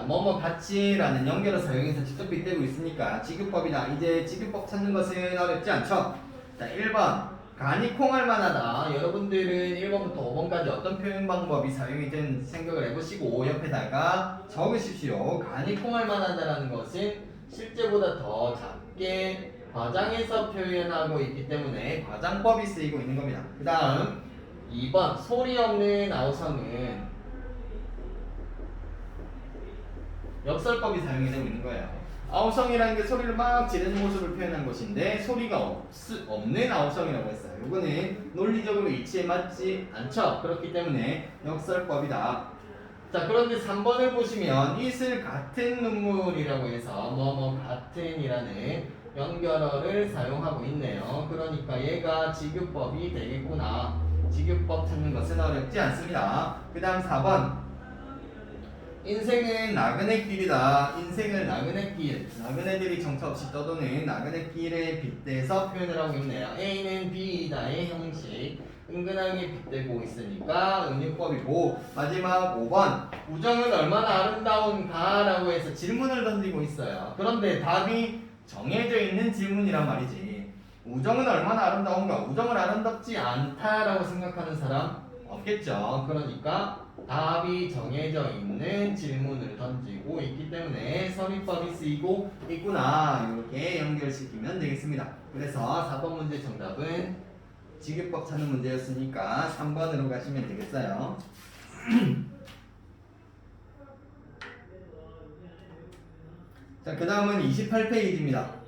뭐뭐 같이라는 연결어 사용해서 직접 빗대고 있으니까 직유법이다. 이제 직유법 찾는 것은 어렵지 않죠? 자, 1번 간이 콩할 만하다. 여러분들은 1번부터 5번까지 어떤 표현 방법이 사용이 된 생각을 해보시고 옆에다가 적으십시오. 간이 콩할 만하다라는 것은 실제보다 더 작게 과장해서 표현하고 있기 때문에 과장법이 쓰이고 있는 겁니다. 그 다음 2번 소리 없는 아우성은 역설법이 사용이 되고 있는 거예요. 아우성이라는 게 소리를 막 지르는 모습을 표현한 것인데 소리가 없는 아우성이라고 했어요. 이거는 논리적으로 이치에 맞지 않죠. 그렇기 때문에 역설법이다. 자, 그런데 3번을 보시면 이슬 같은 눈물이라고 해서 뭐뭐 같은이라는 연결어를 사용하고 있네요. 그러니까 얘가 직유법이 되겠구나. 직유법 찾는 것은 어렵지 않습니다. 그 다음 4번 인생은 나그네 길이다. 인생을 나그네 길, 나그네들이 정처 없이 떠도는 나그네 길에 빗대서 표현을 하고 있네요. A는 B다의 형식, 은근하게 빗대고 있으니까 은유법이고, 마지막 5번 우정은 얼마나 아름다운가 라고 해서 질문을 던지고 있어요. 그런데 답이 정해져 있는 질문이란 말이지. 우정은 얼마나 아름다운가, 우정을 아름답지 않다라고 생각하는 사람 없겠죠. 그러니까 답이 정해져 있는 질문을 던지고 있기 때문에 선임법이 쓰이고 있구나, 이렇게 연결시키면 되겠습니다. 그래서 4번 문제 정답은 직유법 찾는 문제였으니까 3번으로 가시면 되겠어요. 자, 그 다음은 28페이지입니다.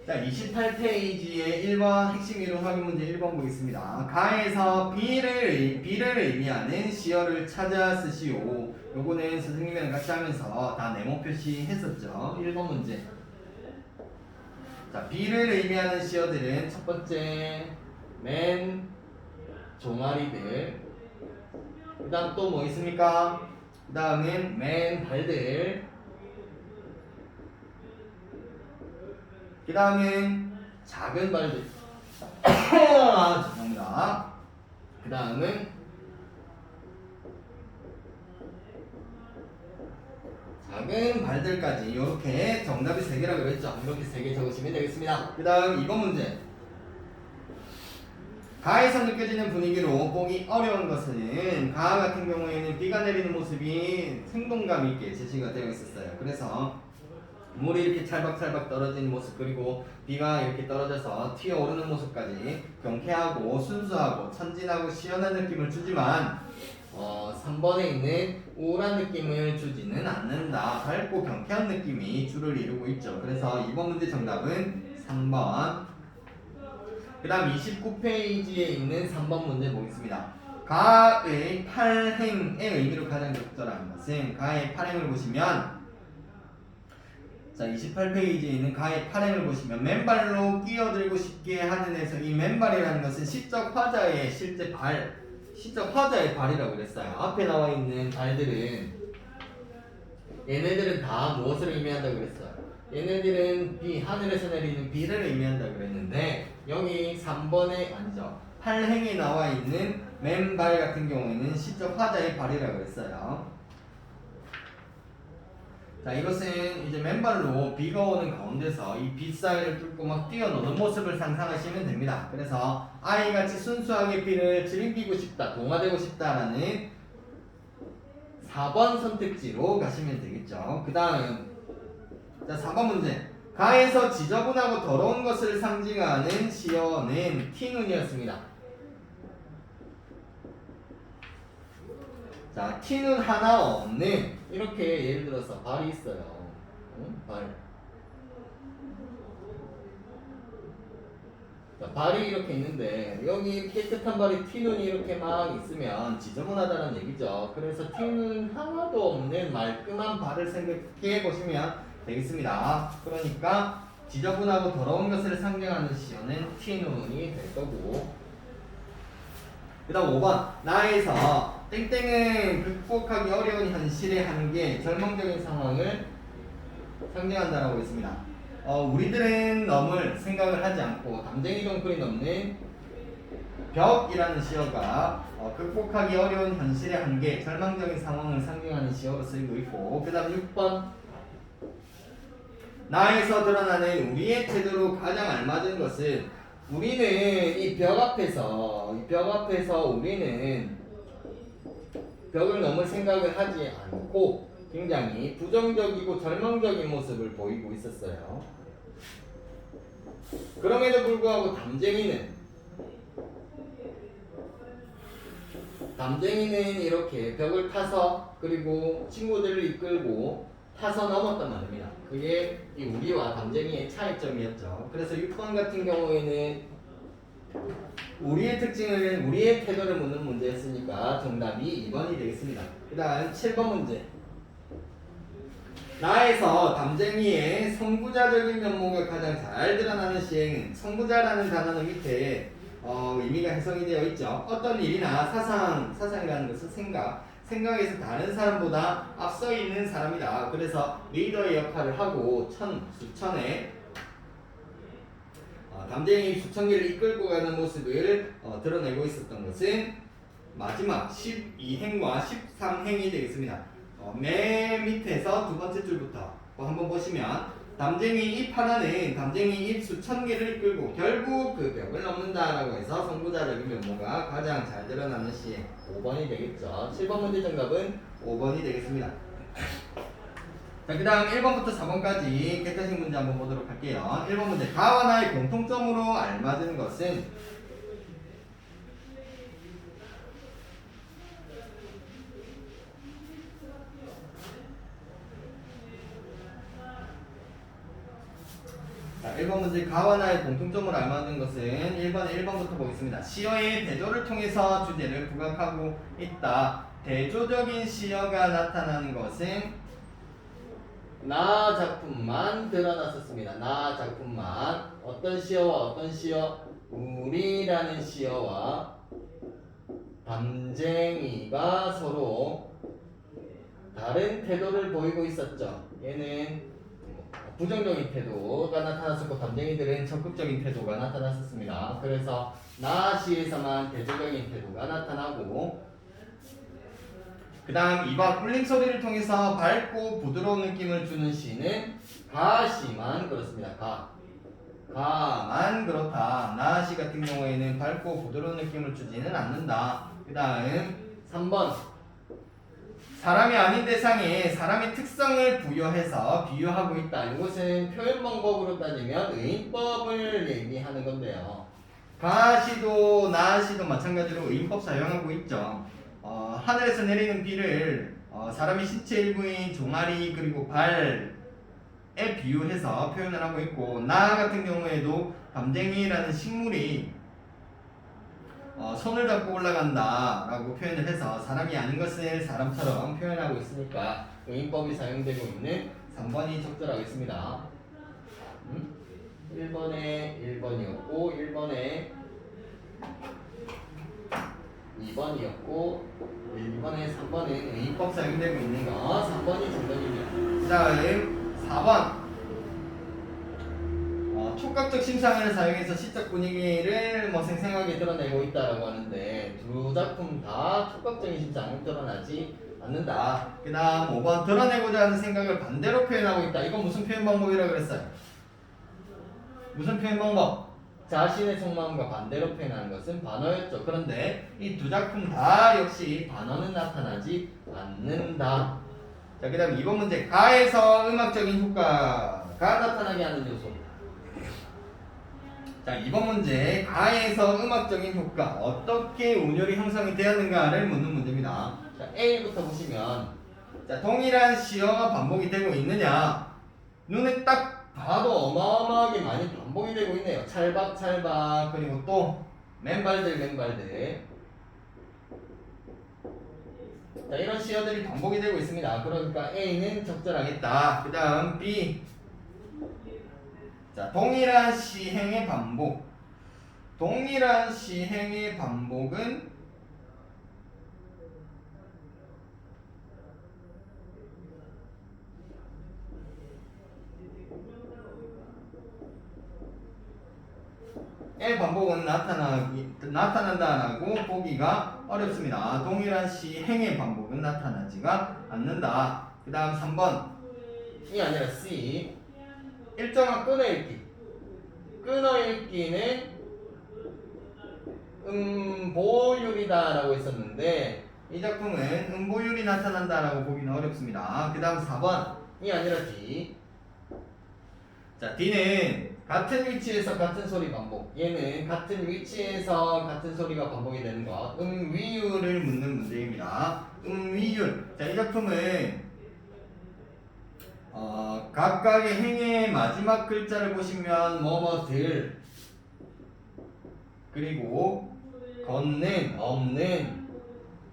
자, 28페이지에 1번 핵심 이론 확인 문제 1번 보겠습니다. 가에서 비를 의미하는 시어를 찾아 쓰시오. 요거는 선생님이랑 같이 하면서 다 네모 표시했었죠. 1번 문제. 자, 비를 의미하는 시어들은 첫 번째 맨 종아리들, 그 다음 또 뭐 있습니까? 그 다음은 맨 발들, 그 다음은 작은 발들. 죄송합니다. 그 다음은 작은 발들까지 이렇게 정답이 3개라고 그랬죠. 이렇게 3개 적으시면 되겠습니다. 그 다음 2번 문제. 가에서 느껴지는 분위기로 보기 어려운 것은 가 같은 경우에는 비가 내리는 모습이 생동감 있게 제시가 되어 있었어요. 그래서 물이 이렇게 찰박찰박 떨어지는 모습, 그리고 비가 이렇게 떨어져서 튀어오르는 모습까지 경쾌하고 순수하고 천진하고 시원한 느낌을 주지만 3번에 있는 우울한 느낌을 주지는 않는다. 밝고 경쾌한 느낌이 주를 이루고 있죠. 그래서 이번 문제 정답은 3번. 그 다음 29페이지에 있는 3번 문제 보겠습니다. 가의 팔행의 의미로 가장 적절한 것은, 가의 팔행을 보시면, 자 28페이지에 있는 가의 팔행을 보시면 맨발로 끼어들고 싶게 하는 데서 이 맨발이라는 것은 시적 화자의 실제 발, 시적 화자의 발이라고 그랬어요. 앞에 나와 있는 발들은 얘네들은 다 무엇을 의미한다고 그랬어요? 얘네들은 비, 하늘에서 내리는 비를 의미한다고 그랬는데 여기 3번에 아니죠. 8행에 나와 있는 맨발 같은 경우에는 시적 화자의 발이라고 그랬어요. 자, 이것은 이제 맨발로 비가 오는 가운데서 이 빗 사이를 뚫고 막 뛰어노는 모습을 상상하시면 됩니다. 그래서 아이같이 순수하게 비를 즐기고 싶다, 동화되고 싶다라는 4번 선택지로 가시면 되겠죠. 그 다음, 자 4번 문제. 가에서 지저분하고 더러운 것을 상징하는 시어는 티눈이었습니다. 자, 티눈 하나 없는, 이렇게 예를 들어서 발이 있어요. 발. 자, 발이 이렇게 있는데 여기 깨끗한 발이 티눈이 이렇게 막 있으면 지저분하다는 얘기죠. 그래서 티눈 하나도 없는 말끔한 발을 생각해 보시면 되겠습니다. 그러니까 지저분하고 더러운 것을 상징하는 시어는 티눈이 될 거고, 그 다음 5번. 나에서 땡땡은 극복하기 어려운 현실의 한계, 절망적인 상황을 상징한다라고 했습니다. 우리들은 넘을 생각을 하지 않고 담쟁이 덩굴이 넘는 벽이라는 시어가 극복하기 어려운 현실의 한계, 절망적인 상황을 상징하는 시어로 쓰이고 있고, 그 다음 6번. 나에서 드러나는 우리의 태도로 가장 알맞은 것은, 우리는 이 벽 앞에서 우리는 벽을 넘을 생각을 하지 않고 굉장히 부정적이고 절망적인 모습을 보이고 있었어요. 그럼에도 불구하고 담쟁이는 이렇게 벽을 타서, 그리고 친구들을 이끌고 타서 넘었단 말입니다. 그게 이 우리와 담쟁이의 차이점이었죠. 그래서 6번 같은 경우에는 우리의 특징을, 우리의 태도를 묻는 문제였으니까 정답이 2번이 되겠습니다. 그 다음 7번 문제. 나에서 담쟁이의 선구자적인 면모가 가장 잘 드러나는 시행은, 선구자라는 단어는 밑에 의미가 해석이 되어 있죠. 어떤 일이나 사상이라는 것은 생각에서 다른 사람보다 앞서 있는 사람이다. 그래서 리더의 역할을 하고 수천의 담쟁이 수천 개를 이끌고 가는 모습을 드러내고 있었던 것은 마지막 12행과 13행이 되겠습니다. 맨 밑에서 두 번째 줄부터 한번 보시면 담쟁이 잎 하나는 담쟁이 잎 수천 개를 이끌고 결국 그 벽을 넘는다라고 해서 선구자적인 면모가 가장 잘 드러나는 시에 5번이 되겠죠. 7번 문제 정답은 5번이 되겠습니다. 자, 그 다음 1번부터 4번까지 객관식 문제 한번 보도록 할게요. 1번 문제. 가와 나의 공통점으로 알맞은 것은, 자, 1번 문제. 가와 나의 공통점으로 알맞은 것은 1번부터 보겠습니다. 시어의 대조를 통해서 주제를 부각하고 있다. 대조적인 시어가 나타나는 것은 나 작품만 드러났었습니다. 나 작품만. 어떤 시어와 어떤 시어? 우리라는 시어와 담쟁이가 서로 다른 태도를 보이고 있었죠. 얘는 부정적인 태도가 나타났었고 담쟁이들은 적극적인 태도가 나타났었습니다. 그래서 나 시에서만 대조적인 태도가 나타나고, 그 다음 2번 울림 소리를 통해서 밝고 부드러운 느낌을 주는 시는 가시만 그렇습니다. 가만 그렇다. 나시 같은 경우에는 밝고 부드러운 느낌을 주지는 않는다. 그 다음 3번 사람이 아닌 대상에 사람의 특성을 부여해서 비유하고 있다. 이것은 표현 방법으로 따지면 의인법을 얘기하는 건데요. 가시도 나시도 마찬가지로 의인법 사용하고 있죠. 하늘에서 내리는 비를 사람의 신체 일부인 종아리 그리고 발에 비유해서 표현을 하고 있고, 나 같은 경우에도 담쟁이라는 식물이 손을 잡고 올라간다 라고 표현을 해서 사람이 아닌 것을 사람처럼 표현하고 있으니까 의인법이 사용되고 있는 3번이 적절하겠습니다. 1번에 1번이었고 1번에 2번이었고 1번에 3번은 의인법 사용되고 있는 거 3번이 정답입니다. 그 다음 4번 촉각적 심상을 사용해서 시적 분위기를 생생하게 드러내고 있다라고 하는데 두 작품 다 촉각적인 심상은 드러나지 않는다. 그 다음 5번 드러내고자 하는 생각을 반대로 표현하고 있다. 이건 무슨 표현 방법이라고 그랬어요? 무슨 표현 방법? 자신의 속마음과 반대로 표현하는 것은 반어였죠. 그런데 이 두 작품 다 역시 반어는 나타나지 않는다. 자, 그 다음 2번 문제 가에서 음악적인 효과가 나타나게 하는 요소. 자, 2번 문제 가에서 음악적인 효과 어떻게 운율이 형성이 되었는가를 묻는 문제입니다. 자, A부터 보시면 자, 동일한 시어가 반복이 되고 있느냐. 눈에 딱 봐도 어마어마하게 많이 반복이 되고 있네요. 찰박찰박 그리고 또 맨발들 자, 이런 시어들이 반복이 되고 있습니다. 그러니까 A는 적절하겠다. 그 다음 B 자, 동일한 시행의 반복. 동일한 시행의 반복은 의 반복은 나타난다라고 보기가 어렵습니다. 동일한 시행의 반복은 나타나지가 않는다. 그 다음 3번 이 아니라 C 일정한 끊어읽기. 끊어읽기는 음보율이다라고 했었는데 이 작품은 음보율이 나타난다라고 보기는 어렵습니다. 그 다음 4번 이 아니라 D. 자, D는 같은 위치에서 같은 소리 반복. 얘는 같은 위치에서 같은 소리가 반복이 되는 것. 음위율을 묻는 문제입니다. 음위율. 자, 이 작품은 각각의 행의 마지막 글자를 보시면 뭐뭐들 그리고 걷는 없는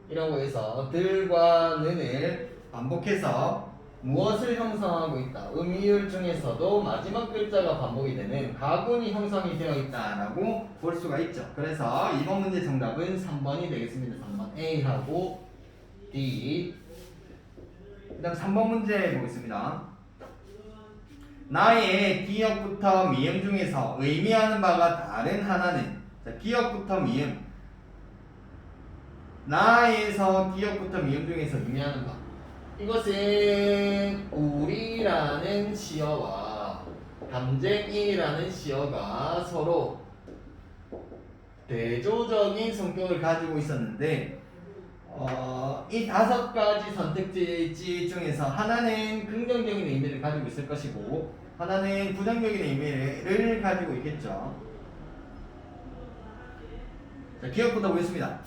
이라고 해서 들과 는을 반복해서 무엇을 형성하고 있다. 음이율 중에서도 마지막 글자가 반복이 되는 가군이 형성이 되어 있다라고 볼 수가 있죠. 그래서 이번 문제 정답은 3번이 되겠습니다. 3번 A하고 D. 그 다음 3번 문제 보겠습니다. 나의 기역부터 미음 중에서 의미하는 바가 다른 하나는 자, 기역부터 미음 나에서 기역부터 미음 중에서 의미하는 바 이것은 우리라는 시어와 담쟁이라는 시어가 서로 대조적인 성격을 가지고 있었는데 이 5가지 선택지 중에서 하나는 긍정적인 의미를 가지고 있을 것이고 하나는 부정적인 의미를 가지고 있겠죠. 자, 기억부터 보겠습니다.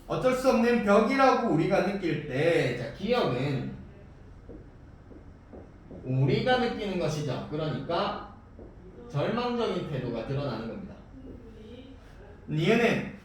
어쩔 수 없는 벽이라고 우리가 느낄 때 자, 기억은 우리가 느끼는 것이죠. 그러니까 절망적인 태도가 드러나는 겁니다. 니은은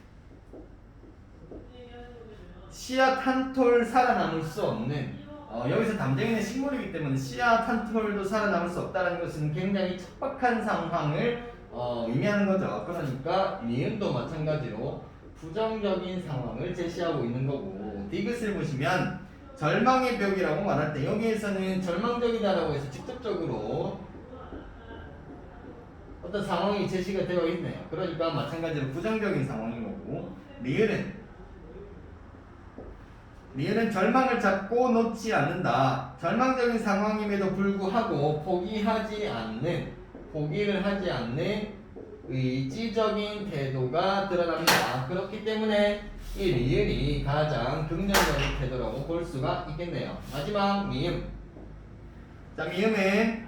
씨앗 한 톨 살아남을 수 없는 여기서 담쟁이는 식물이기 때문에 씨앗 한 톨도 살아남을 수 없다는 것은 굉장히 척박한 상황을 의미하는 거죠. 그러니까 니은도 마찬가지로 부정적인 상황을 제시하고 있는 거고 디귿을 보시면 절망의 벽이라고 말할 때 여기에서는 절망적이다라고 해서 직접적으로 어떤 상황이 제시가 되어 있네요. 그러니까 마찬가지로 부정적인 상황인 거고 리을은 니은은 절망을 잡고 놓지 않는다. 절망적인 상황임에도 불구하고 포기를 하지 않는 의지적인 태도가 드러납니다. 그렇기 때문에 이 리을이 가장 긍정적인 태도라고 볼 수가 있겠네요. 마지막 미음. 자, 미음은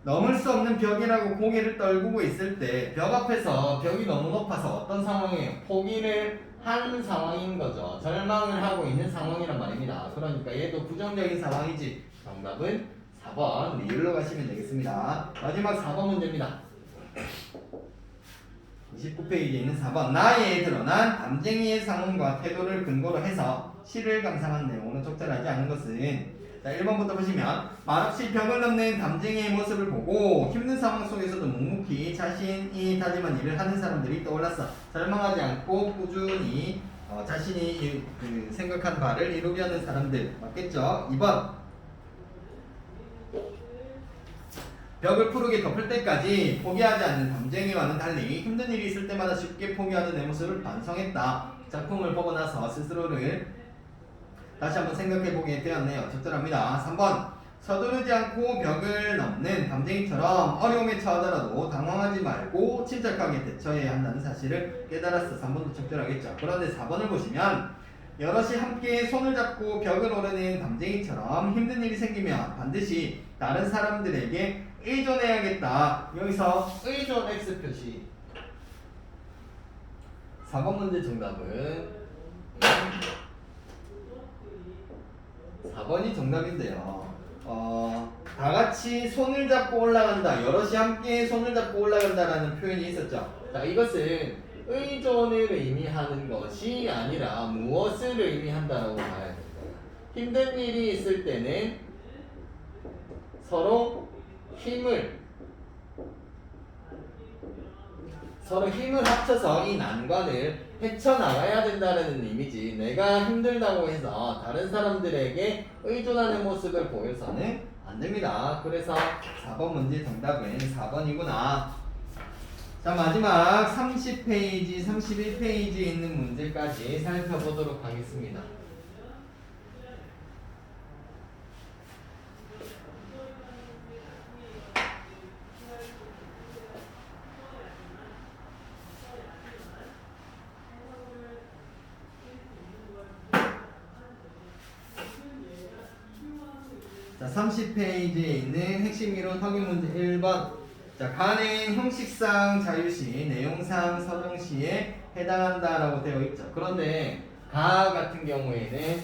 넘을 수 없는 벽이라고 고개를 떨구고 있을 때 벽 앞에서 벽이 너무 높아서 어떤 상황이에요? 포기를 한 상황인 거죠. 절망을 하고 있는 상황이란 말입니다. 그러니까 얘도 부정적인 상황이지. 정답은 4번 리을로 가시면 되겠습니다. 마지막 4번 문제입니다. 29페이지에 있는 4번. 나에 드러난 담쟁이의 상황과 태도를 근거로 해서 시를 감상한 내용으로 적절하지 않은 것은, 자, 1번부터 보시면 말없이 벽을 넘는 담쟁이의 모습을 보고 힘든 상황 속에서도 묵묵히 자신이 다짐한 일을 하는 사람들이 떠올랐어. 절망하지 않고 꾸준히 자신이 생각한 바를 이루려는 사람들. 맞겠죠? 2번. 벽을 푸르게 덮을 때까지 포기하지 않는 담쟁이와는 달리 힘든 일이 있을 때마다 쉽게 포기하는 내 모습을 반성했다. 작품을 보고 나서 스스로를 다시 한번 생각해보게 되었네요. 적절합니다. 3번. 서두르지 않고 벽을 넘는 담쟁이처럼 어려움에 처하더라도 당황하지 말고 침착하게 대처해야 한다는 사실을 깨달았어. 3번도 적절하겠죠. 그런데 4번을 보시면 여럿이 함께 손을 잡고 벽을 오르는 담쟁이처럼 힘든 일이 생기면 반드시 다른 사람들에게 의존해야겠다. 여기서 의존 X 표시. 4번 문제 정답은 4번이 정답인데요. 다 같이 손을 잡고 올라간다. 여럿이 함께 손을 잡고 올라간다라는 표현이 있었죠. 자, 이것은 의존을 의미하는 것이 아니라 무엇을 의미한다라고 봐야 됩니다. 힘든 일이 있을 때는 서로 힘을 합쳐서 이 난관을 헤쳐나가야 된다는 의미지, 내가 힘들다고 해서 다른 사람들에게 의존하는 모습을 보여서는 안 됩니다. 그래서 4번 문제 정답은 4번이구나. 자, 마지막 30페이지, 31페이지에 있는 문제까지 살펴보도록 하겠습니다. 자, 30페이지에 있는 핵심 이론 확인 문제 1번. 자, 간의 형식상 자유시, 내용상 서정시에 해당한다라고 되어 있죠. 그런데 가 같은 경우에는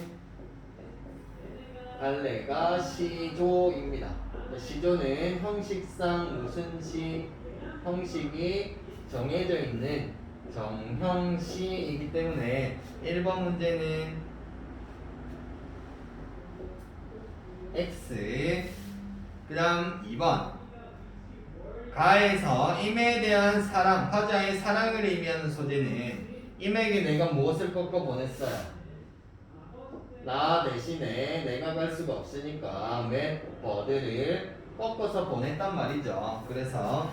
갈래가 시조입니다. 시조는 형식상 무슨 시, 형식이 정해져 있는 정형시이기 때문에 1번 문제는 X. 그 다음 2번. 가에서 임에 대한 사랑, 화자의 사랑을 의미하는 소재는 임에게 내가 무엇을 꺾어 보냈어요? 나 대신에 내가 갈 수가 없으니까 맷버드를 꺾어서 보냈단 말이죠. 그래서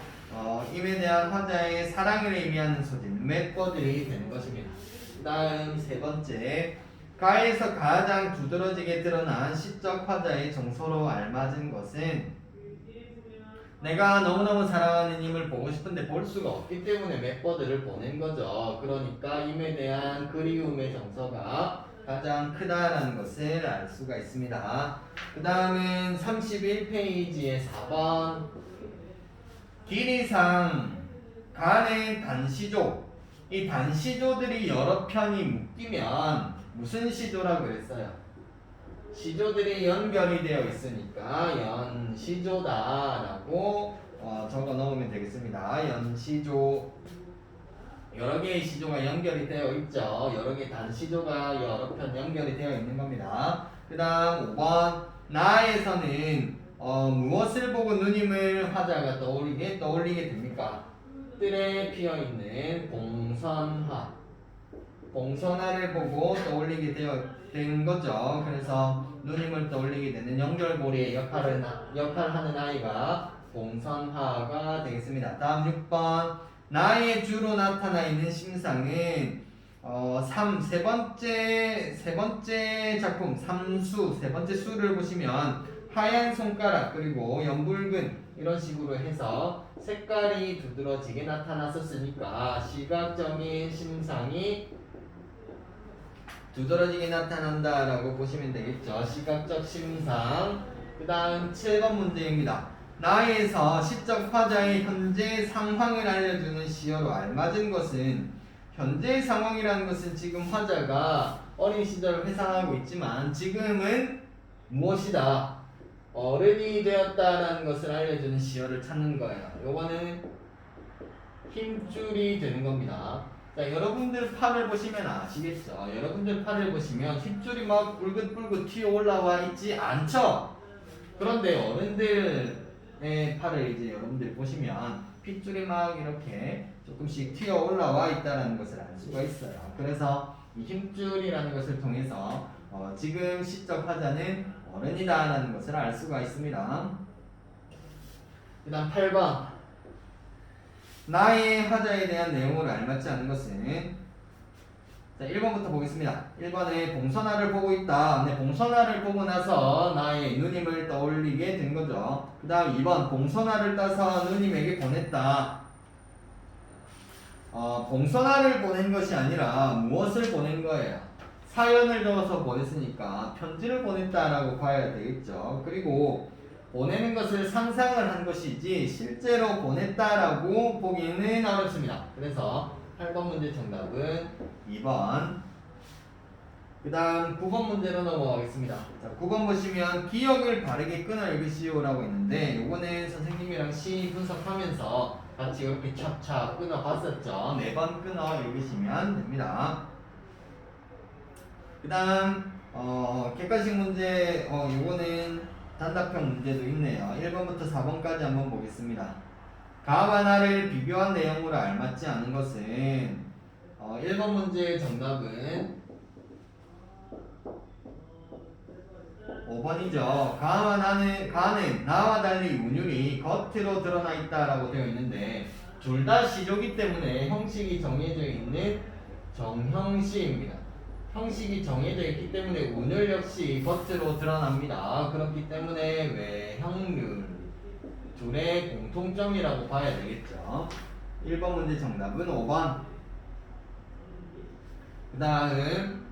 임에 대한 화자의 사랑을 의미하는 소재는 맷버들이 되는 것입니다. 그 다음 세 번째. 가에서 가장 두드러지게 드러난 시적 화자의 정서로 알맞은 것은 내가 너무너무 사랑하는 임을 보고 싶은데 볼 수가 없기 때문에 맷버드를 보낸 거죠. 그러니까 임에 대한 그리움의 정서가 가장 크다라는 것을 알 수가 있습니다. 그 다음은 31페이지의 4번. 길이상 간의 단시조, 이 단시조들이 여러 편이 묶이면 무슨 시조라고 그랬어요? 시조들이 연결이 되어 있으니까 연시조다라고 적어 넣으면 되겠습니다. 연시조. 여러 개의 시조가 연결이 되어 있죠. 여러 개의 단시조가 여러 편 연결이 되어 있는 겁니다. 그 다음 5번. 나에서는 무엇을 보고 누님을 화자가 떠올리게 됩니까? 뜰에 피어있는 봉선화. 봉선화를 보고 떠올리게 된 거죠. 그래서 누님을 떠올리게 되는 연결고리의 역할하는 아이가 봉선화가 되겠습니다. 다음 6번. 나의 주로 나타나 있는 심상은 세 번째 작품 삼수 세 번째 수를 보시면 하얀 손가락 그리고 연붉은 이런 식으로 해서 색깔이 두드러지게 나타났었으니까 시각적인 심상이 두드러지게 나타난다라고 보시면 되겠죠. 시각적 심상. 그 다음 7번 문제입니다. 나에서 시적 화자의 현재 상황을 알려주는 시어로 알맞은 것은 현재 상황이라는 것은 지금 화자가 어린 시절을 회상하고 있지만 지금은 무엇이다? 어른이 되었다라는 것을 알려주는 시어를 찾는 거예요. 요거는 힘줄이 되는 겁니다. 자, 여러분들 팔을 보시면 아시겠죠? 여러분들 팔을 보시면 힘줄이 막 뿔긋뿔긋 튀어 올라와 있지 않죠? 그런데 어른들의 팔을 이제 여러분들 보시면 핏줄이 막 이렇게 조금씩 튀어 올라와 있다는 것을 알 수가 있어요. 그래서 이 힘줄이라는 것을 통해서 지금 시적 화자는 어른이다라는 것을 알 수가 있습니다. 그 다음 8번. 나의 화자에 대한 내용을 알맞지 않은 것은 자 1번부터 보겠습니다. 1번에 봉선화를 보고 있다. 네, 봉선화를 보고 나서 나의 누님을 떠올리게 된 거죠. 그 다음 2번 봉선화를 따서 누님에게 보냈다. 봉선화를 보낸 것이 아니라 무엇을 보낸 거예요? 사연을 적어서 보냈으니까 편지를 보냈다라고 봐야 되겠죠. 그리고 보내는 것을 상상을 한 것이지 실제로 보냈다라고 보기는 어렵습니다. 그래서 8번 문제 정답은 2번. 그 다음 9번 문제로 넘어가겠습니다. 자, 9번 보시면 기억을 바르게 끊어 읽으시오라고 있는데 요거는 선생님이랑 시 분석하면서 같이 이렇게 찹찹 끊어 봤었죠. 4번 끊어 읽으시면 됩니다. 그 다음 객관식 문제 요거는 단답형 문제도 있네요. 1번부터 4번까지 한번 보겠습니다. 가와 나를 비교한 내용으로 알맞지 않은 것은 1번 문제의 정답은 5번이죠. 가는 나와 달리 운율이 겉으로 드러나 있다라고 되어 있는데 둘 다 시조기 때문에 형식이 정해져 있는 정형시입니다. 형식이 정해져 있기 때문에 운율 역시 겉으로 드러납니다. 그렇기 때문에 외형률 둘의 공통점이라고 봐야 되겠죠. 1번 문제 정답은 5번. 그 다음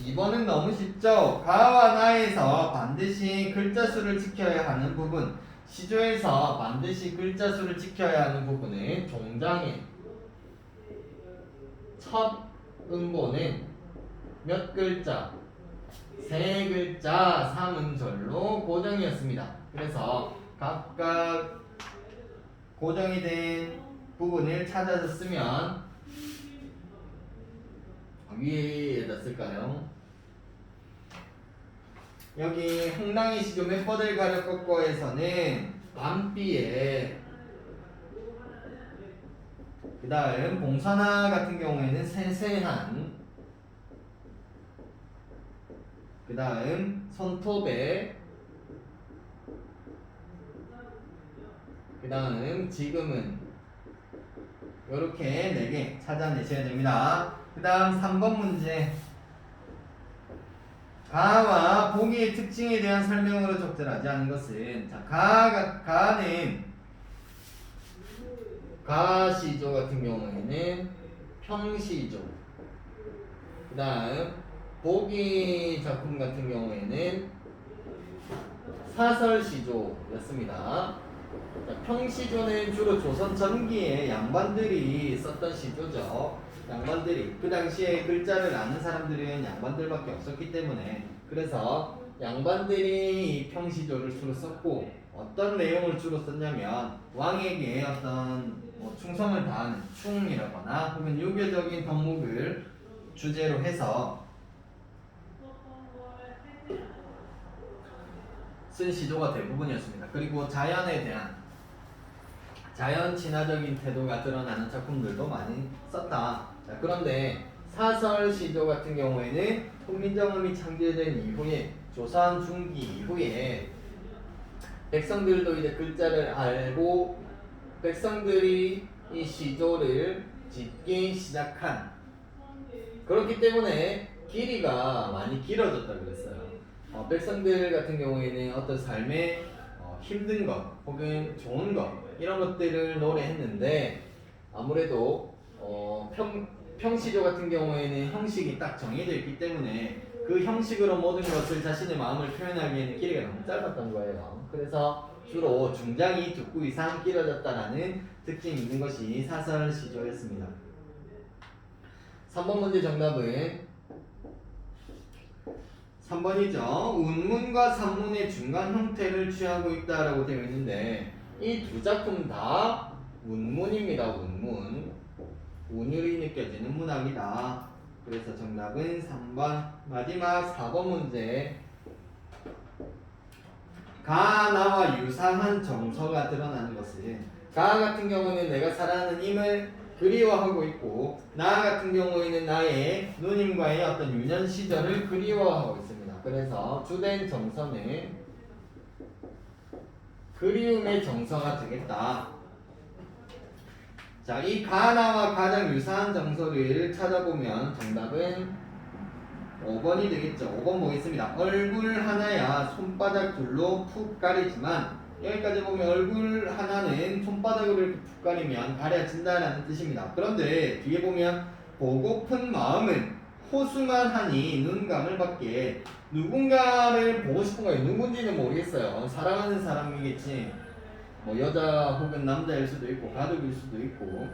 2번은 너무 쉽죠. 가와 나에서 반드시 글자 수를 지켜야 하는 부분, 시조에서 반드시 글자 수를 지켜야 하는 부분은 종장의 첫 음보는 몇 글자? 3글자 3음절로 고정이었습니다. 그래서 각각 고정이 된 부분을 찾아서 쓰면 위에다 쓸까요? 여기 홍랑이 시조 멤버들 가려 꺾어에서는 밤비에 그 다음 봉선화 같은 경우에는 세세한 그 다음 손톱에 그 다음 지금은 이렇게 4개 찾아내셔야 됩니다. 그 다음 3번 문제 가와 보기의 특징에 대한 설명으로 적절하지 않은 것은 자, 가는 가시조 같은 경우에는 평시조 그 다음 보기 작품 같은 경우에는 사설시조였습니다. 평시조는 주로 조선 전기에 양반들이 썼던 시조죠. 양반들이 그 당시에 글자를 아는 사람들은 양반들밖에 없었기 때문에 그래서 양반들이 평시조를 주로 썼고 어떤 내용을 주로 썼냐면 왕에게 어떤 충성을 다하는 충이라거나 혹은 유교적인 덕목을 주제로 해서 쓴 시조가 대부분이었습니다. 그리고 자연에 대한 자연 친화적인 태도가 드러나는 작품들도 많이 썼다. 자, 그런데 사설 시조 같은 경우에는 훈민정음이 창제된 이후에 조선 중기 이후에 백성들도 이제 글자를 알고 백성들이 이 시조를 짓기 시작한 그렇기 때문에 길이가 많이 길어졌다 그랬어요. 백성들 같은 경우에는 어떤 삶의 힘든 것 혹은 좋은 것 이런 것들을 노래했는데 아무래도 평시조 같은 경우에는 형식이 딱 정해져 있기 때문에 그 형식으로 모든 것을 자신의 마음을 표현하기에는 길이가 너무 짧았던 거예요. 그래서 주로 중장이 두구 이상 길어졌다라는 특징이 있는 것이 사설시조였습니다. 3번 문제 정답은 3번이죠. 운문과 산문의 중간 형태를 취하고 있다라고 되어 있는데 이 두 작품 다 운문입니다. 운문. 운율이 느껴지는 문학이다. 그래서 정답은 3번. 마지막 4번 문제. 가나와 유사한 정서가 드러나는 것은 가 같은 경우는 내가 사랑하는 임을 그리워하고 있고 나 같은 경우에는 나의 누님과의 어떤 유년 시절을 그리워하고 있습니다. 그래서 주된 정서는 그리움의 정서가 되겠다. 자, 이 가나와 가장 유사한 정서를 찾아보면 정답은 5번이 되겠죠. 5번 보겠습니다. 얼굴 하나야 손바닥 둘로 푹 가리지만 여기까지 보면 얼굴 하나는 손바닥으로 이렇게 푹 가리면 가려진다라는 뜻입니다. 그런데 뒤에 보면 보고픈 마음은 호수만 하니 눈감을 밖에 누군가를 보고 싶은 거예요. 누군지는 모르겠어요. 사랑하는 사람이겠지. 뭐 여자 혹은 남자일 수도 있고 가족일 수도 있고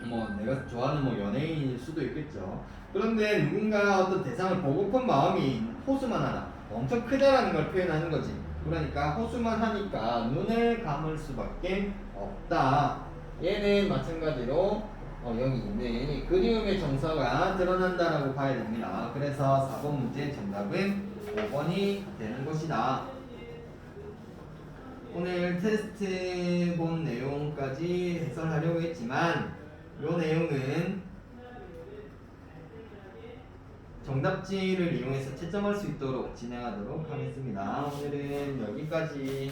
뭐 내가 좋아하는 뭐 연예인일 수도 있겠죠. 그런데 누군가 어떤 대상을 보고픈 마음이 호수만 하나 엄청 크다라는 걸 표현하는 거지. 그러니까 호수만 하니까 눈을 감을 수밖에 없다. 얘는 마찬가지로 여기 있는 그리움의 정서가 드러난다라고 봐야 됩니다. 그래서 4번 문제 정답은 5번이 되는 것이다. 오늘 테스트 본 내용까지 해설하려고 했지만 이 내용은 정답지를 이용해서 채점할 수 있도록 진행하도록 하겠습니다. 오늘은 여기까지.